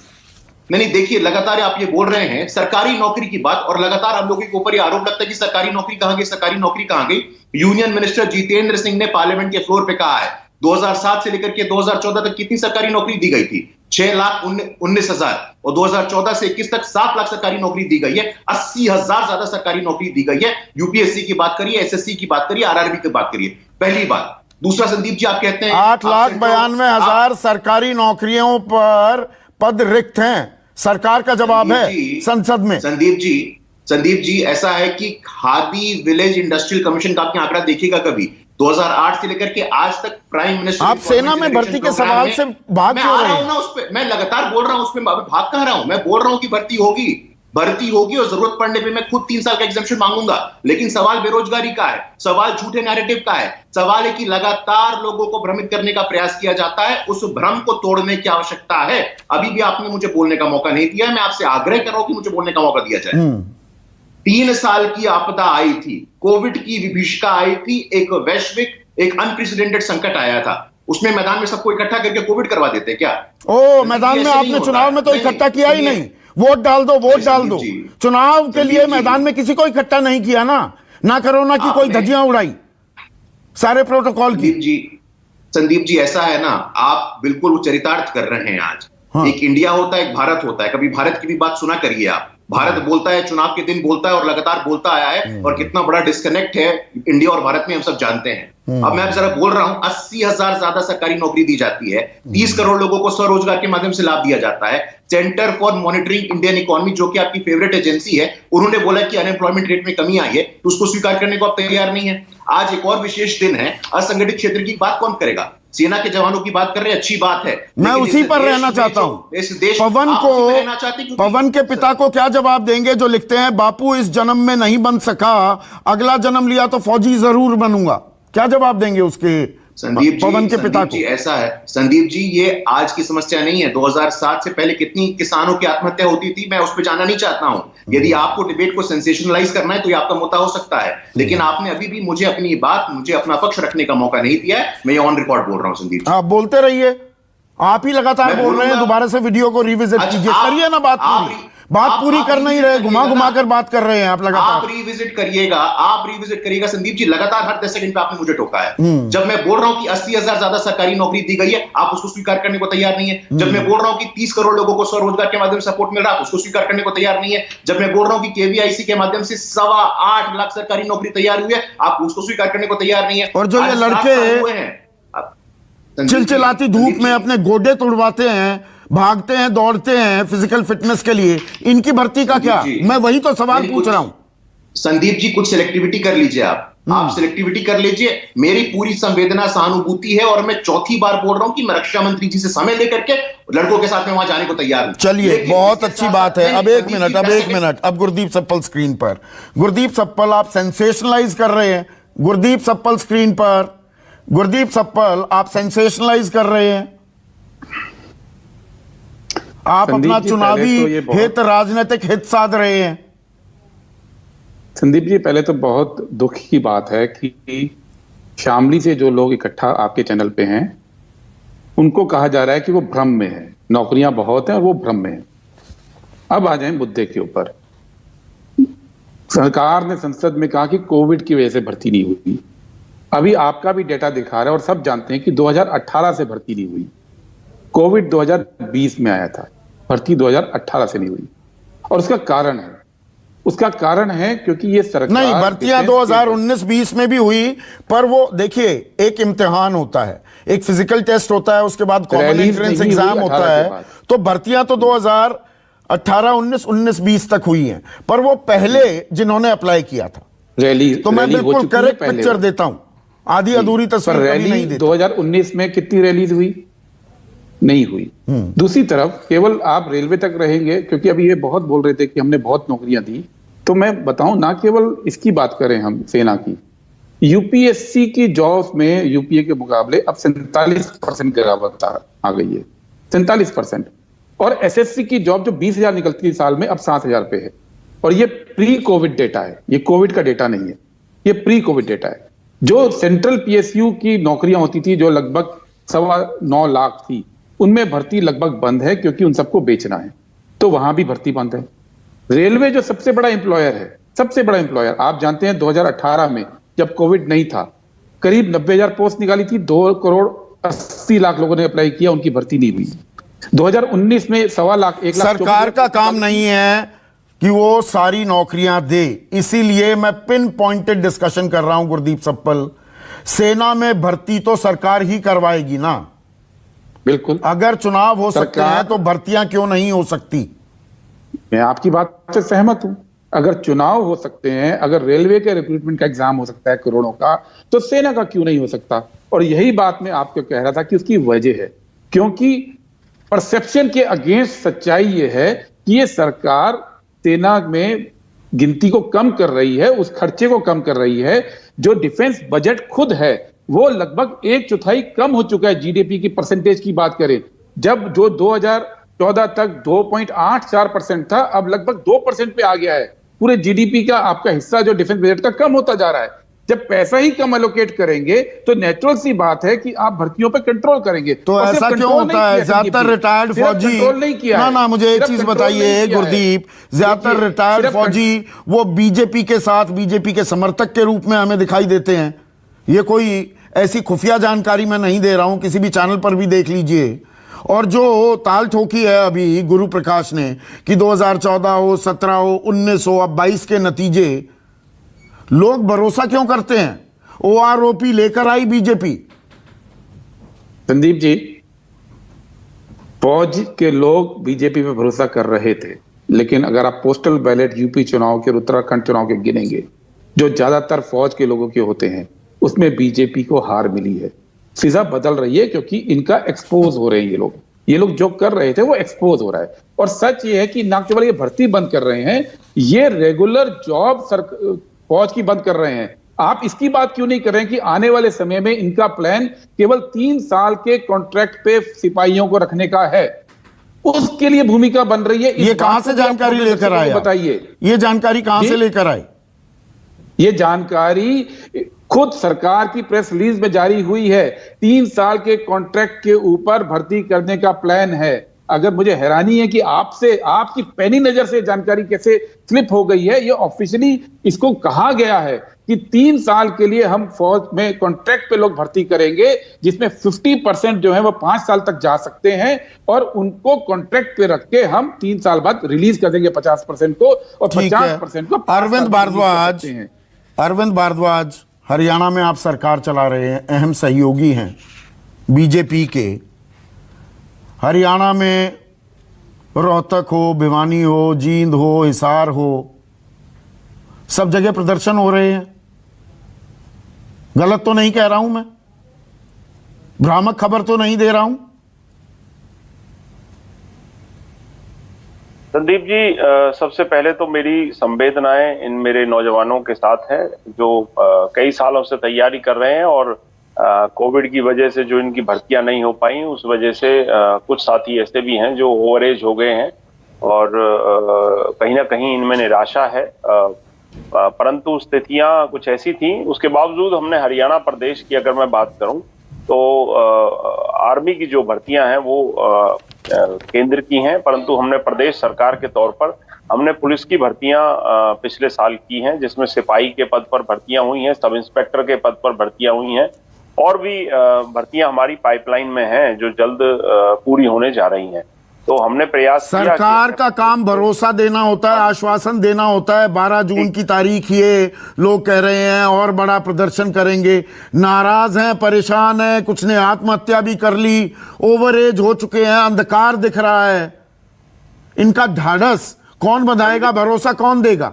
नहीं देखिए, लगातार आप ये बोल रहे हैं सरकारी नौकरी की बात, और लगातार आप लोगों के ऊपर ये आरोप लगता है कि सरकारी नौकरी कहां गई, सरकारी नौकरी कहां गई। यूनियन मिनिस्टर जितेंद्र सिंह ने पार्लियामेंट के फ्लोर पे कहा है 2007 से लेकर के 2014 तक कितनी सरकारी नौकरी दी गई थी? 6,19,000, और 2014 से 21 तक 7 लाख सरकारी नौकरी दी गई है। 80,000 ज्यादा सरकारी नौकरी दी गई है। यूपीएससी की बात करिए, एसएससी की बात करिए, आरआरबी की बात करिए। पहली बात। दूसरा संदीप जी, आप कहते हैं 8,92,000 सरकारी नौकरियों पर पद रिक्त हैं, सरकार का जवाब है संसद में। संदीप जी ऐसा है कि खादी विलेज इंडस्ट्रियल कमीशन का आपने आंकड़ा देखिएगा कभी? 2008 से लेकर के आज तक प्राइम मिनिस्टर, आप सेना में भर्ती के सवाल से भाग क्यों रहे हैं? ना उस पे मैं लगातार बोल रहा हूं, उस पे भाग कहां रहा हूं? मैं बोल रहा हूं कि भर्ती होगी और जरूरत पड़ने पे मैं खुद 3 साल का एग्जामिशन मांगूंगा। लेकिन सवाल बेरोजगारी का है, सवाल झूठे नैरेटिव का है, सवाल है कि लगातार लोगों को भ्रमित करने का प्रयास किया जाता है। उस भ्रम को तोड़ने की आवश्यकता है। अभी भी आपने मुझे बोलने का मौका नहीं दिया, मैं आपसे आग्रह कर रहा हूं कि मुझे बोलने का मौका दिया जाए। 3 साल की आपदा आई थी, कोविड की विभीषिका आई थी, एक वैश्विक, एक अनप्रेसिडेंटेड संकट आया था। उसमें मैदान में सबको इकट्ठा करके कोविड करवा देते क्या? मैदान में आपने चुनाव में तो इकट्ठा किया ही नहीं। वोट डाल दो। चुनाव के लिए मैदान में किसी को इकट्ठा नहीं किया ना कोरोना की कोई धज्जियां उड़ाई, सारे प्रोटोकॉल की। संदीप जी ऐसा है ना, आप बिल्कुल चरितार्थ कर रहे हैं आज। एक इंडिया होता है, एक भारत होता है। कभी भारत की भी बात सुना करिए आप। भारत बोलता है, चुनाव के दिन बोलता है और लगातार बोलता आया है, और कितना बड़ा डिस्कनेक्ट है इंडिया और भारत में हम सब जानते हैं। अब मैं जरा बोल रहा हूं, 80,000 ज्यादा सरकारी नौकरी दी जाती है, 30 करोड़ लोगों को स्वरोजगार के माध्यम से लाभ दिया जाता है। Centre for monitoring Indian economy, जो कि आपकी फेवरेट एजेंसी है, उन्होंने बोला कि अनएम्प्लॉयमेंट रेट में कमी आई है, तो उसको स्वीकार करने को आप तैयार नहीं है। आज एक और विशेष दिन है, असंगठित क्षेत्र की बात कौन करेगा? सेना के जवानों की बात कर रहे हैं, अच्छी बात है। मैं उसी पर रहना चाहता हूं। इस देश पवन के पिता को क्या जवाब देंगे जो लिखते हैं, बापू इस जन्म में नहीं बन सका, अगला जन्म लिया तो फौजी जरूर बनूंगा? क्या जवाब देंगे उसके पवन के पिता को? ऐसा है संदीप जी, ये आज की समस्या नहीं है। 2007 से पहले कितनी किसानों की आत्महत्या होती थी, मैं उस पर जाना नहीं चाहता हूं। यदि आपको डिबेट को सेंसेशनलाइज करना है तो ये आपका मुद्दा हो सकता है, लेकिन आपने अभी भी मुझे अपना पक्ष रखने का मौका नहीं दिया है। मैं ये ऑन रिकॉर्ड बोल रहा हूं संदीप जी। आप बोलते रहिए, आप ही लगातार बोल रहे हैं। दोबारा से वीडियो को रिविजिट कीजिए, करिए ना बात पूरी कर नहीं रहे, घुमा कर बात कर रहे हैं आप लगातार। आप रिविजिट करिएगा संदीप जी। लगातार हर 10 सेकंड पे आपने मुझे टोका है। जब मैं बोल रहा हूं कि 80,000 ज्यादा सरकारी नौकरी दी गई है, आप उसको स्वीकार करने को तैयार नहीं है। जब मैं बोल रहा हूं कि 30 करोड़ लोगों को स्वरोजगार के माध्यम से सपोर्ट मिल रहा है, आप उसको स्वीकार करने को तैयार नहीं है। जब मैं बोल रहा हूं कि केवीआईसी के माध्यम से 8.25 लाख सरकारी नौकरी तैयार हुई है, आप उसको स्वीकार करने को तैयार नहीं है। और जो ये लड़के चिलचिलाती धूप में अपने गोडे तोड़वाते हैं, भागते हैं, दौड़ते हैं फिजिकल फिटनेस के लिए, इनकी भर्ती का क्या? मैं वही तो सवाल पूछ रहा हूं। संदीप जी कुछ सिलेक्टिविटी कर लीजिए आप सिलेक्टिविटी कर लीजिए। मेरी पूरी संवेदना सहानुभूति है, और मैं चौथी बार बोल रहा हूं कि मैं रक्षा मंत्री जी से समय लेकर के लड़कों के साथ में वहां जाने को तैयार हूं। चलिए, बहुत अच्छी बात है। अब एक मिनट, अब गुरदीप सप्पल स्क्रीन पर। गुरदीप सप्पल, आप सेंसेशनलाइज कर रहे हैं। गुरदीप सप्पल स्क्रीन पर। गुरदीप सप्पल, आप सेंसेशनलाइज कर रहे हैं। आप अपना चुनावी हित, राजनीतिक हित साध रहे हैं। संदीप जी, पहले तो बहुत दुख की बात है कि शामली से जो लोग इकट्ठा आपके चैनल पे हैं, उनको कहा जा रहा है कि वो भ्रम में है, नौकरियां बहुत हैं और वो भ्रम में है। अब आ जाए मुद्दे के ऊपर। सरकार ने संसद में कहा कि कोविड की वजह से भर्ती नहीं हुई। अभी आपका भी डेटा दिखा रहा है और सब जानते हैं कि 2018 से भर्ती नहीं हुई। कोविड 2020 में आया था, भर्ती 2018 से नहीं हुई। और उसका कारण है क्योंकि ये सरकार नहीं, भर्तियां 2019-20 में भी हुई, पर वो देखिए एक इम्तिहान होता है, एक फिजिकल टेस्ट होता है, उसके बाद कॉमन एंट्रेंस एग्जाम होता है। तो भर्तियां तो 2018, 19, 19-20 तक हुई हैं, पर वो पहले जिन्होंने अप्लाई किया था रैली, तो मैं बिल्कुल करेक्ट पिक्चर देता हूं, आधी अधूरी तस्वीर रैली नहीं देता। 2019 में कितनी रैलीज हुई? नहीं हुई। दूसरी तरफ केवल आप रेलवे तक रहेंगे, क्योंकि अभी ये बहुत बोल रहे थे कि हमने बहुत नौकरियां दी, तो मैं बताऊं ना केवल इसकी बात करें हम सेना की, यूपीएससी की जॉब्स में यूपीए के मुकाबले अब 47% गिरावट आ गई है, 47%। और एसएससी की जॉब जो 20,000 निकलती है साल में, अब 7,000 पे है। और ये प्री कोविड डेटा है, ये कोविड का डेटा नहीं है, ये प्री कोविड डेटा है। जो सेंट्रल पीएसयू की नौकरियां होती थी जो लगभग 9.25 लाख थी, उनमें भर्ती लगभग बंद है क्योंकि उन सबको बेचना है, तो वहां भी भर्ती बंद है। रेलवे जो सबसे बड़ा एम्प्लॉयर है, सबसे बड़ा एम्प्लॉयर, आप जानते हैं 2018 में जब कोविड नहीं था, करीब 90,000 पोस्ट निकाली थी, 2,80,00,000 लोगों ने अप्लाई किया, उनकी भर्ती नहीं हुई। 2019 में 1.25 लाख, 1 लाख। सरकार का काम नहीं है कि वो सारी नौकरियां दे, इसीलिए मैं पिन पॉइंटेड डिस्कशन कर रहा हूं गुरदीप सप्पल। सेना में भर्ती तो सरकार ही करवाएगी ना, बिल्कुल। अगर चुनाव हो सकते हैं तो भर्तियां क्यों नहीं हो सकती? मैं आपकी बात से सहमत हूं। अगर चुनाव हो सकते हैं, अगर रेलवे के रिक्रूटमेंट का एग्जाम हो सकता है करोड़ों का, तो सेना का क्यों नहीं हो सकता? और यही बात मैं आपको कह रहा था कि उसकी वजह है क्योंकि परसेप्शन के अगेंस्ट सच्चाई ये है कि ये सरकार सेना में गिनती को कम कर रही है, उस खर्चे को कम कर रही है। जो डिफेंस बजट खुद है वो लगभग 1/4 कम हो चुका है। जीडीपी की परसेंटेज की बात करें, जब जो 2014 तक 2.84% था, अब लगभग 2% पे आ गया है। पूरे जीडीपी का आपका हिस्सा जो डिफेंस बजट का कम होता जा रहा है। जब पैसा ही कम एलोकेट करेंगे तो नेचुरल सी बात है कि आप भर्तियों पे कंट्रोल करेंगे। तो ऐसा क्यों होता है? ज्यादातर रिटायर्ड फौजी, ना मुझे एक चीज बताइए गुरदीप, ज्यादातर रिटायर्ड फौजी वो बीजेपी के साथ, बीजेपी के समर्थक के रूप में हमें दिखाई देते हैं। ये कोई ऐसी खुफिया जानकारी मैं नहीं दे रहा हूं, किसी भी चैनल पर भी देख लीजिए। और जो ताल ठोकी है अभी गुरु प्रकाश ने कि 2014 हो, 17 हो, 19 हो, अब 22 के नतीजे, लोग भरोसा क्यों करते हैं? ओआरओपी लेकर आई बीजेपी। संदीप जी, फौज के लोग बीजेपी पे भरोसा कर रहे थे, लेकिन अगर आप पोस्टल बैलेट यूपी चुनाव के, उत्तराखंड चुनाव के गिनेंगे, जो ज्यादातर फौज के लोगों के होते हैं, उसमें बीजेपी को हार मिली है। फिजा बदल रही है क्योंकि इनका एक्सपोज हो रहे हैं ये लोग जो कर रहे थे वो एक्सपोज हो रहा है। और सच ये है कि ना केवल ये भर्ती बंद कर रहे हैं, ये रेगुलर जॉब फौज की बंद कर रहे हैं। आप इसकी बात क्यों नहीं कर रहे हैं कि आने वाले समय में इनका प्लान केवल 3 साल के कॉन्ट्रैक्ट पे सिपाहियों को रखने का है, उसके लिए भूमिका बन रही है। ये कहां से जानकारी लेकर आए? बताइए, ये जानकारी कहां से लेकर आए? ये जानकारी खुद सरकार की प्रेस रिलीज में जारी हुई है। 3 साल के कॉन्ट्रैक्ट के ऊपर भर्ती करने का प्लान है। अगर मुझे हैरानी है कि आपसे, आपकी पैनी नजर से जानकारी कैसे स्लिप हो गई है। ये ऑफिशियली इसको कहा गया है कि 3 साल के लिए हम फौज में कॉन्ट्रैक्ट पे लोग भर्ती करेंगे, जिसमें 50% जो है वो 5 साल तक जा सकते हैं, और उनको कॉन्ट्रैक्ट पे रख के हम 3 साल बाद रिलीज कर देंगे 50% को, और 50% को। अरविंद भारद्वाज, हरियाणा में आप सरकार चला रहे हैं, अहम सहयोगी हैं बीजेपी के। हरियाणा में रोहतक हो, भिवानी हो, जींद हो, हिसार हो, सब जगह प्रदर्शन हो रहे हैं। गलत तो नहीं कह रहा हूं मैं? भ्रामक खबर तो नहीं दे रहा हूं? संदीप जी, सबसे पहले तो मेरी संवेदनाएं इन मेरे नौजवानों के साथ है जो कई सालों से तैयारी कर रहे हैं, और कोविड की वजह से जो इनकी भर्तियां नहीं हो पाई, उस वजह से कुछ साथी ऐसे भी हैं जो ओवर एज हो गए हैं, और कहीं ना कहीं इनमें निराशा है। परंतु स्थितियां कुछ ऐसी थी। उसके बावजूद हमने हरियाणा प्रदेश की अगर मैं बात करूं तो आर्मी की जो भर्तियां हैं वो केंद्र की हैं, परंतु हमने प्रदेश सरकार के तौर पर हमने पुलिस की भर्तियां पिछले साल की हैं, जिसमें सिपाही के पद पर भर्तियां हुई हैं, सब इंस्पेक्टर के पद पर भर्तियां हुई हैं, और भी भर्तियां हमारी पाइपलाइन में हैं जो जल्द पूरी होने जा रही हैं। तो हमने प्रयास किया। सरकार का काम भरोसा देना होता है, आश्वासन देना होता है। 12 जून की तारीख ये लोग कह रहे हैं और बड़ा प्रदर्शन करेंगे, नाराज हैं, परेशान हैं, कुछ ने आत्महत्या भी कर ली, ओवर एज हो चुके हैं, अंधकार दिख रहा है। इनका ढाढ़स कौन बंधाएगा, भरोसा कौन देगा?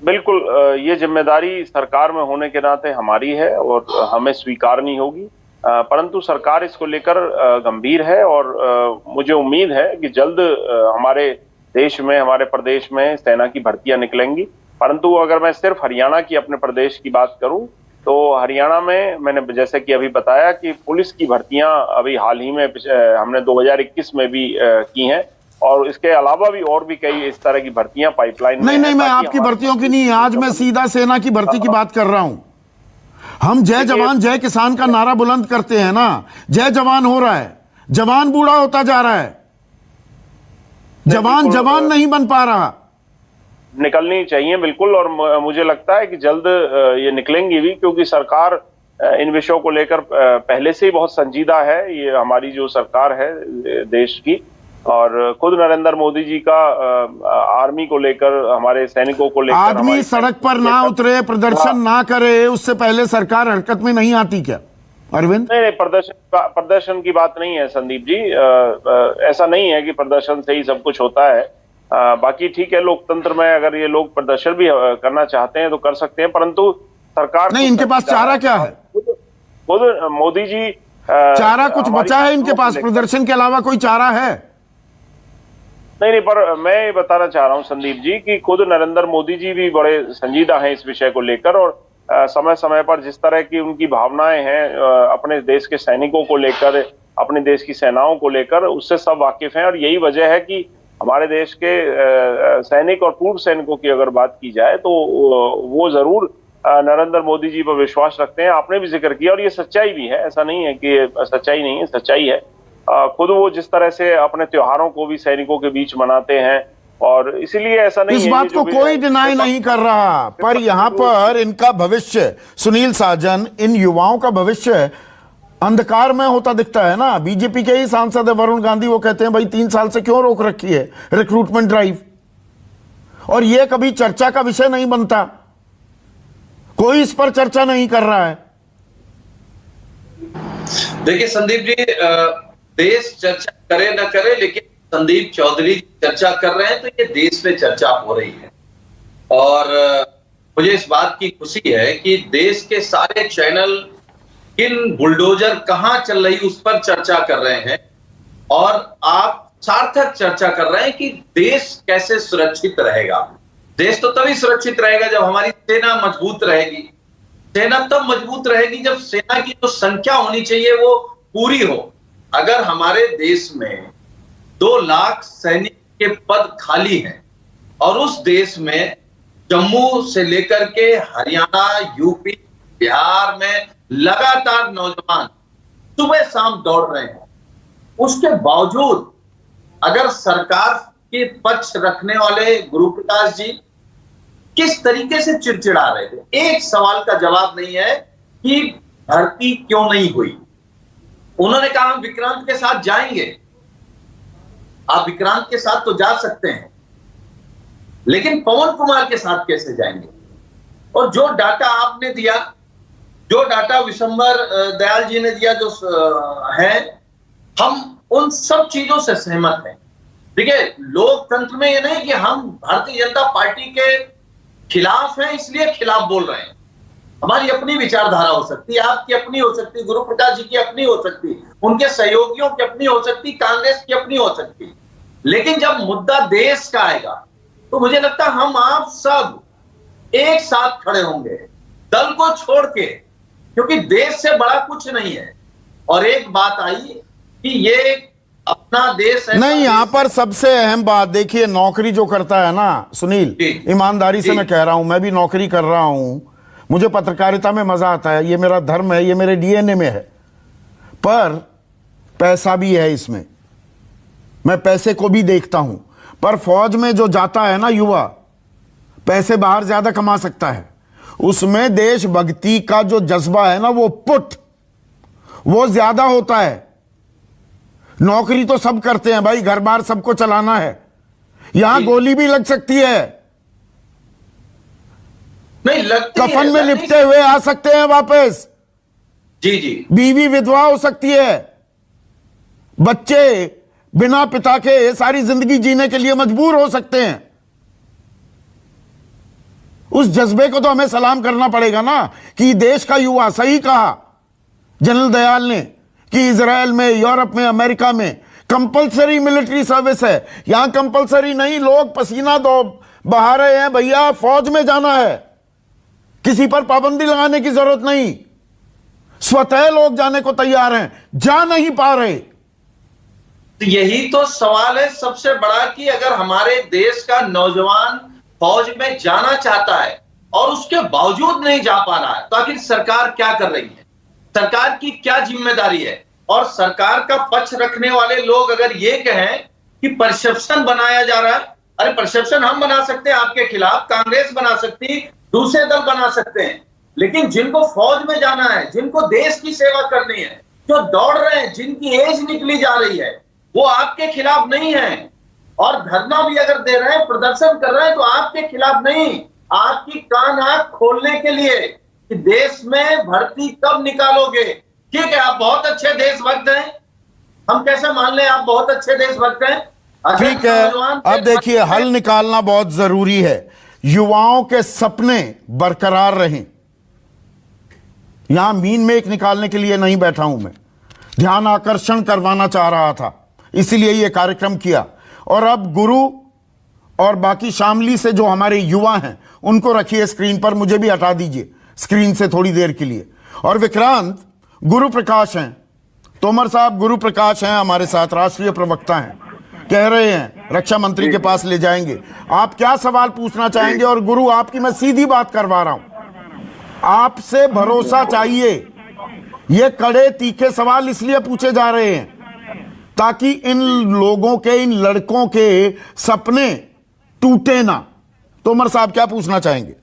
बिल्कुल, ये जिम्मेदारी सरकार में होने के नाते हमारी है और हमें स्वीकारनी होगी, परंतु सरकार इसको लेकर गंभीर है और मुझे उम्मीद है कि जल्द हमारे देश में, हमारे प्रदेश में सेना की भर्तियां निकलेंगी। परंतु अगर मैं सिर्फ हरियाणा की, अपने प्रदेश की बात करूं तो हरियाणा में मैंने जैसे कि अभी बताया कि पुलिस की भर्तियां अभी हाल ही में हमने 2021 में भी की हैं, और इसके अलावा भी और भी कई इस तरह की भर्तियां पाइपलाइन में नहीं, मैं आपकी भर्तियों की नहीं, आज मैं सीधा सेना की भर्ती की बात कर रहा हूं। हम जय जवान जय किसान का नारा बुलंद करते हैं ना, जय जवान हो रहा है, जवान बूढ़ा होता जा रहा है, जवान जवान नहीं बन पा रहा। निकलनी चाहिए बिल्कुल, और मुझे लगता है कि जल्द ये निकलेंगी भी, क्योंकि सरकार इन विषयों को लेकर पहले से ही बहुत संजीदा है। ये हमारी जो सरकार है देश की, और खुद नरेंद्र मोदी जी का आर्मी को लेकर, हमारे सैनिकों को लेकर, आदमी सड़क पर ना उतरे, प्रदर्शन ना करे, उससे पहले सरकार हरकत में नहीं आती क्या अरविंद? नहीं, प्रदर्शन की बात नहीं है संदीप जी, ऐसा नहीं है कि प्रदर्शन से ही सब कुछ होता है। बाकी ठीक है, लोकतंत्र में अगर ये लोग प्रदर्शन भी करना चाहते हैं तो कर सकते हैं, परंतु सरकार नहीं, इनके पास चारा क्या है? खुद मोदी जी चारा कुछ बचा है इनके पास? प्रदर्शन के अलावा कोई चारा है? नहीं, पर मैं बताना चाह रहा हूं संदीप जी कि खुद नरेंद्र मोदी जी भी बड़े संजीदा हैं इस विषय को लेकर, और समय समय पर जिस तरह की उनकी भावनाएं हैं अपने देश के सैनिकों को लेकर, अपने देश की सेनाओं को लेकर, उससे सब वाकिफ हैं। और यही वजह है कि हमारे देश के सैनिक और पूर्व सैनिकों की अगर बात की जाए तो वो जरूर नरेंद्र मोदी जी पर विश्वास रखते हैं। आपने भी जिक्र किया, और ये सच्चाई भी है, ऐसा नहीं है कि सच्चाई नहीं है, सच्चाई है। खुद वो जिस तरह से अपने त्योहारों को भी सैनिकों के बीच मनाते हैं, और इसीलिए ऐसा नहीं है, इस बात को कोई डिनाई नहीं कर रहा, पर यहाँ पर इनका भविष्य, सुनील साजन, इन युवाओं का भविष्य अंधकार में होता दिखता है ना। बीजेपी के ही सांसद है वरुण गांधी, वो कहते हैं भाई 3 साल से क्यों रोक रखी है रिक्रूटमेंट ड्राइव, और ये कभी चर्चा का विषय नहीं बनता, कोई इस पर चर्चा नहीं कर रहा है। देखिए संदीप जी, देश चर्चा करे न करे, लेकिन संदीप चौधरी चर्चा कर रहे हैं तो ये देश में चर्चा हो रही है। और मुझे इस बात की खुशी है कि देश के सारे चैनल किन बुलडोजर कहां चल रही उस पर चर्चा कर रहे हैं, और आप सार्थक चर्चा कर रहे हैं कि देश कैसे सुरक्षित रहेगा। देश तो तभी सुरक्षित रहेगा जब हमारी सेना मजबूत रहेगी। सेना तब मजबूत रहेगी जब सेना की जो संख्या होनी चाहिए वो पूरी हो। अगर हमारे देश में 2 लाख सैनिक के पद खाली हैं, और उस देश में जम्मू से लेकर के हरियाणा, यूपी, बिहार में लगातार नौजवान सुबह शाम दौड़ रहे हैं, उसके बावजूद अगर सरकार के पक्ष रखने वाले गुरु प्रकाश जी किस तरीके से चिड़चिड़ा रहे थे, एक सवाल का जवाब नहीं है कि भर्ती क्यों नहीं हुई। उन्होंने कहा हम विक्रांत के साथ जाएंगे। आप विक्रांत के साथ तो जा सकते हैं, लेकिन पवन कुमार के साथ कैसे जाएंगे? और जो डाटा आपने दिया, जो डाटा विशंबर दयाल जी ने दिया, जो है, हम उन सब चीजों से सहमत हैं। देखिए, लोकतंत्र में ये नहीं कि हम भारतीय जनता पार्टी के खिलाफ हैं इसलिए खिलाफ बोल रहे हैं। हमारी अपनी विचारधारा हो सकती है, आपकी अपनी हो सकती है, गुरु प्रकाश जी की अपनी हो सकती है, उनके सहयोगियों की अपनी हो सकती, कांग्रेस की अपनी हो सकती, लेकिन जब मुद्दा देश का आएगा तो मुझे लगता है हम आप सब एक साथ खड़े होंगे, दल को छोड़ के, क्योंकि देश से बड़ा कुछ नहीं है। और एक बात आई कि ये अपना देश नहीं, यहां पर सबसे अहम बात देखिए, नौकरी जो करता है ना सुनील, ईमानदारी से मैं कह रहा हूं, मैं भी नौकरी कर रहा हूं, मुझे पत्रकारिता में मजा आता है, ये मेरा धर्म है, ये मेरे डीएनए में है, पर पैसा भी है इसमें, मैं पैसे को भी देखता हूं। पर फौज में जो जाता है ना युवा, पैसे बाहर ज्यादा कमा सकता है, उसमें देशभक्ति का जो जज्बा है ना, वो ज्यादा होता है। नौकरी तो सब करते हैं भाई, घर बार सबको चलाना है, यहां गोली भी लग सकती है, नहीं लगती, कफन में लिपटे हुए आ सकते हैं वापस, जी, बीवी विधवा हो सकती है, बच्चे बिना पिता के सारी जिंदगी जीने के लिए मजबूर हो सकते हैं। उस जज्बे को तो हमें सलाम करना पड़ेगा ना, कि देश का युवा, सही कहा जनरल दयाल ने कि इजराइल में, यूरोप में, अमेरिका में कंपलसरी मिलिट्री सर्विस है, यहां कंपलसरी नहीं, लोग पसीना दो बहा रहे हैं भैया, फौज में जाना है, किसी पर पाबंदी लगाने की जरूरत नहीं, स्वतः लोग जाने को तैयार हैं, जा नहीं पा रहे। तो यही तो सवाल है सबसे बड़ा कि अगर हमारे देश का नौजवान फौज में जाना चाहता है और उसके बावजूद नहीं जा पा रहा है, तो आखिर सरकार क्या कर रही है, सरकार की क्या जिम्मेदारी है? और सरकार का पक्ष रखने वाले लोग अगर ये कहें कि परसेप्शन बनाया जा रहा है, अरे परसेप्शन हम बना सकते हैं आपके खिलाफ, कांग्रेस बना सकती है, दूसरे दल बना सकते हैं, लेकिन जिनको फौज में जाना है, जिनको देश की सेवा करनी है, जो दौड़ रहे हैं, जिनकी एज निकली जा रही है, वो आपके खिलाफ नहीं है। और धरना भी अगर दे रहे हैं, प्रदर्शन कर रहे हैं, तो आपके खिलाफ नहीं, आपकी कान आंख खोलने के लिए कि देश में भर्ती कब निकालोगे। ठीक है, आप बहुत अच्छे देशभक्त हैं, हम कैसे मान लें आप बहुत अच्छे देशभक्त हैं? ठीक है, अब देखिए हल निकालना बहुत जरूरी है, युवाओं के सपने बरकरार रहें। यहां मीन में एक निकालने के लिए नहीं बैठा हूं मैं, ध्यान आकर्षण करवाना चाह रहा था, इसीलिए यह कार्यक्रम किया। और अब गुरु और बाकी शामली से जो हमारे युवा हैं उनको रखिए स्क्रीन पर, मुझे भी हटा दीजिए स्क्रीन से थोड़ी देर के लिए। और विक्रांत गुरु प्रकाश हैं, तोमर साहब गुरु प्रकाश हैं हमारे साथ, राष्ट्रीय प्रवक्ता हैं, कह रहे हैं रक्षा मंत्री के पास ले जाएंगे। आप क्या सवाल पूछना चाहेंगे? और गुरु आपकी मैं सीधी बात करवा रहा हूं, आपसे भरोसा चाहिए, ये कड़े तीखे सवाल इसलिए पूछे जा रहे हैं ताकि इन लोगों के, इन लड़कों के सपने टूटे ना। तोमर साहब क्या पूछना चाहेंगे?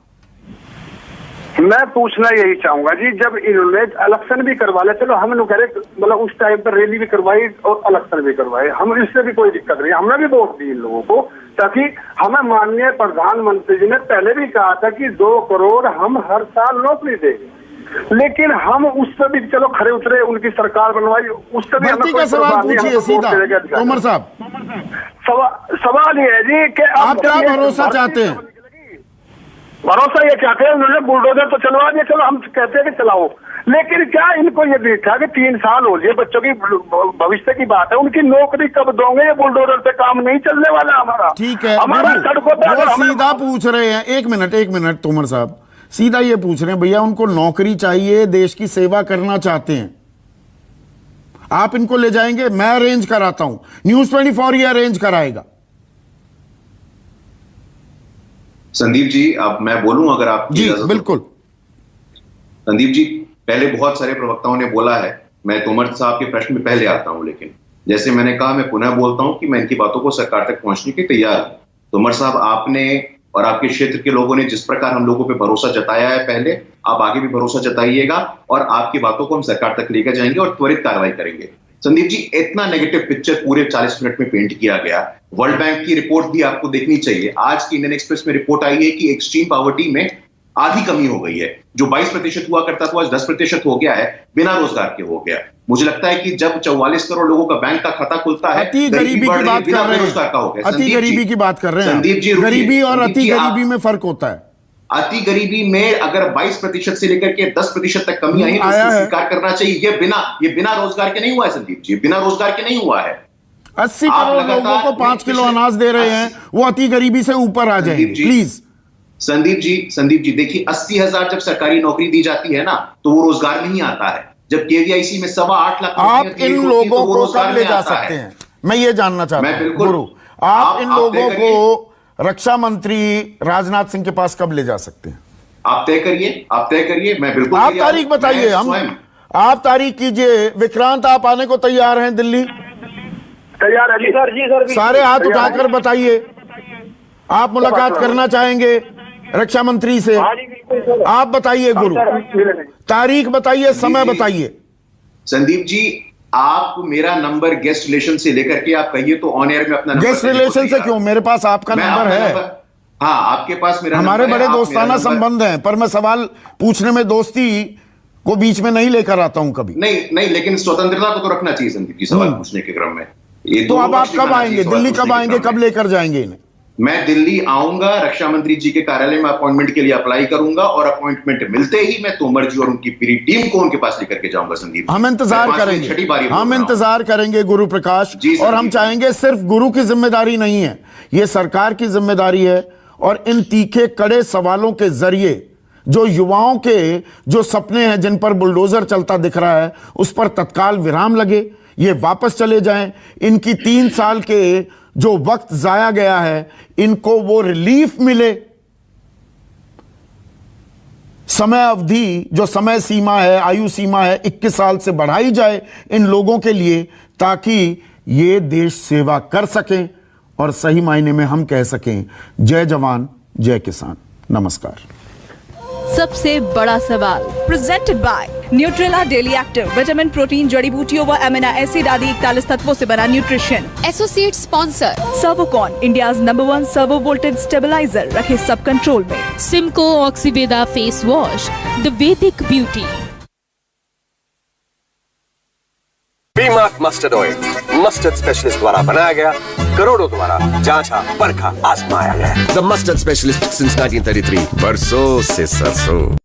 मैं पूछना यही चाहूंगा जी, जब इन्होंने इलेक्शन भी करवा लिया, चलो हम लोग कह रहे मतलब उस टाइम पर रैली भी करवाई और इलेक्शन भी करवाए, हम इससे भी कोई दिक्कत नहीं, हमने भी वोट दी इन लोगों को, ताकि हमें माननीय प्रधानमंत्री जी ने पहले भी कहा था कि 2 करोड़ हम हर साल नौकरी देंगे, लेकिन हम उससे भी चलो खड़े उतरे, उनकी सरकार बनवाई, उससे भी हमें कोई सवाल पूछिए सीधा तोमर साहब। सवाल ये है जी कि आप क्या भरोसा चाहते हैं? भरोसा ये चाहते हैं, उन्होंने बुलडोजर तो चलवा दिया, चलो हम कहते हैं कि चलाओ, लेकिन क्या इनको ये भी था कि 3 साल हो गए, बच्चों की भविष्य की बात है, उनकी नौकरी कब दोगे? ये बुलडोजर से काम नहीं चलने वाला हमारा। ठीक है, हमारा सड़कों पर सीधा पूछ रहे हैं, एक मिनट तोमर साहब, सीधा ये पूछ रहे हैं भैया, उनको नौकरी चाहिए, देश की सेवा करना चाहते हैं, आप इनको ले जाएंगे? मैं अरेंज कराता हूं, न्यूज़ 24 ये अरेंज कराएगा। संदीप जी, अब मैं बोलूं अगर आप जी बिल्कुल। संदीप जी, पहले बहुत सारे प्रवक्ताओं ने बोला है, मैं तोमर साहब के प्रश्न में पहले आता हूं, लेकिन जैसे मैंने कहा, मैं पुनः बोलता हूं कि मैं इनकी बातों को सरकार तक पहुंचने के तैयार हूं। तोमर साहब, आपने और आपके क्षेत्र के लोगों ने जिस प्रकार हम लोगों पे भरोसा जताया है पहले, आप आगे भी भरोसा जताइएगा और आपकी बातों को हम सरकार तक लेकर जाएंगे और त्वरित कार्रवाई करेंगे। संदीप जी, इतना नेगेटिव पिक्चर पूरे 40 मिनट में पेंट किया गया, वर्ल्ड बैंक की रिपोर्ट भी आपको देखनी चाहिए। आज की इंडियन एक्सप्रेस में रिपोर्ट आई है कि एक्सट्रीम पॉवर्टी में आधी कमी हो गई है, जो 22% हुआ करता था आज 10% हो गया है, बिना रोजगार के हो गया। मुझे लगता है कि जब 44 करोड़ लोगों का बैंक का खाता खुलता है, अति गरीबी की बात कर रहे हैं, अति गरीबी की बात कर रहे हैं संदीप जी, गरीबी और अति गरीबी में फर्क होता है। अति गरीबी में अगर 22% से लेकर के 10% तक कमी आई है तो उसको स्वीकार करना चाहिए। ये बिना रोजगार के नहीं हुआ है संदीप जी, बिना रोजगार के नहीं हुआ है। 80 करोड़ लोगों को 5 किलो अनाज दे रहे हैं, वो अति गरीबी से ऊपर आ जाएंगे। प्लीज संदीप जी देखिए, 80,000 जब सरकारी नौकरी दी जाती है ना, तो वो रोजगार नहीं आता है। जब केवीआईसी में 8.25 लाख आप इन लोगों को कब ले जा सकते हैं? मैं ये जानना चाहता मैं हूं बिल्कुल- गुरु, आप इन आप लोगों तय को रक्षा मंत्री राजनाथ सिंह के पास कब ले जा सकते हैं? आप तय करिए, मैं बिल्कुल आप तैयार हूं। तारीख बताइए, मैं हम स्वयं आप तारीख कीजिए। विक्रांत, आप आने को तैयार हैं दिल्ली? तैयार है जी सर। सारे हाथ उठाकर बताइए, आप मुलाकात करना चाहेंगे रक्षा मंत्री से? आप बताइए गुरु, तारीख बताइए, समय बताइए। संदीप जी, आप मेरा नंबर गेस्ट रिलेशन से लेकर के आप कहिए तो ऑन एयर में अपना नंबर गेस्ट रिलेशन से क्यों? मेरे पास आपका मैं नंबर आपका है। हाँ, आपके पास मेरा हमारे नंबर है, बड़े आप मेरा दोस्ताना नंबर- संबंध हैं, पर मैं सवाल पूछने में दोस्ती को बीच में नहीं लेकर आता हूं कभी। नहीं, लेकिन स्वतंत्रता को तो रखना चाहिए संदीप जी सवाल पूछने के क्रम में। ये तो दोनों अब आप पक्ष कब निभाना आएंगे चाहिए सवाल दिल्ली? पूछने कब के आएंगे, क्रम कब में। लेकर जाएंगे इन्हें? मैं दिल्ली आऊंगा, रक्षा मंत्री जी के कार्यालय में अपॉइंटमेंट के लिए अप्लाई करूंगा और अपॉइंटमेंट मिलते ही मैं तोमर जी और उनकी पूरी टीम को उनके पास लेकर के जाऊंगा संदीप। हम इंतजार करेंगे, हम इंतजार करेंगे गुरु प्रकाश। जी सर, और हम जी। चाहेंगे, सिर्फ गुरु की जिम्मेदारी नहीं है, ये सरकार की जिम्मेदारी है। और इन तीखे कड़े सवालों के जरिए जो युवाओं के जो सपने हैं, जिन पर बुलडोजर चलता दिख रहा है, उस पर तत्काल विराम लगे, ये वापस चले जाएं। इनकी 3 साल के जो वक्त जाया गया है, इनको वो रिलीफ मिले। समय अवधि, जो समय सीमा है, आयु सीमा है, 21 साल से बढ़ाई जाए इन लोगों के लिए, ताकि ये देश सेवा कर सकें और सही मायने में हम कह सकें, जय जवान जय किसान। नमस्कार। सबसे बड़ा सवाल presented by Nutrela daily active, vitamin, protein, जड़ी बूटियों व एमिनो एसिड आदि 41 तत्वों से बना nutrition. Associate sponsor Servokon, India's number 1 servo voltage stabiliser, रखे सब कंट्रोल में। Simco Oxyveda face wash, the Vedic beauty. B mark mustard oil mustard specialist द्वारा बनाया गया, करोड़ों द्वारा जांचा, परखा, आजमाया गया। द मस्टर्ड स्पेशलिस्ट सिंस 1933, बरसों से सरसों।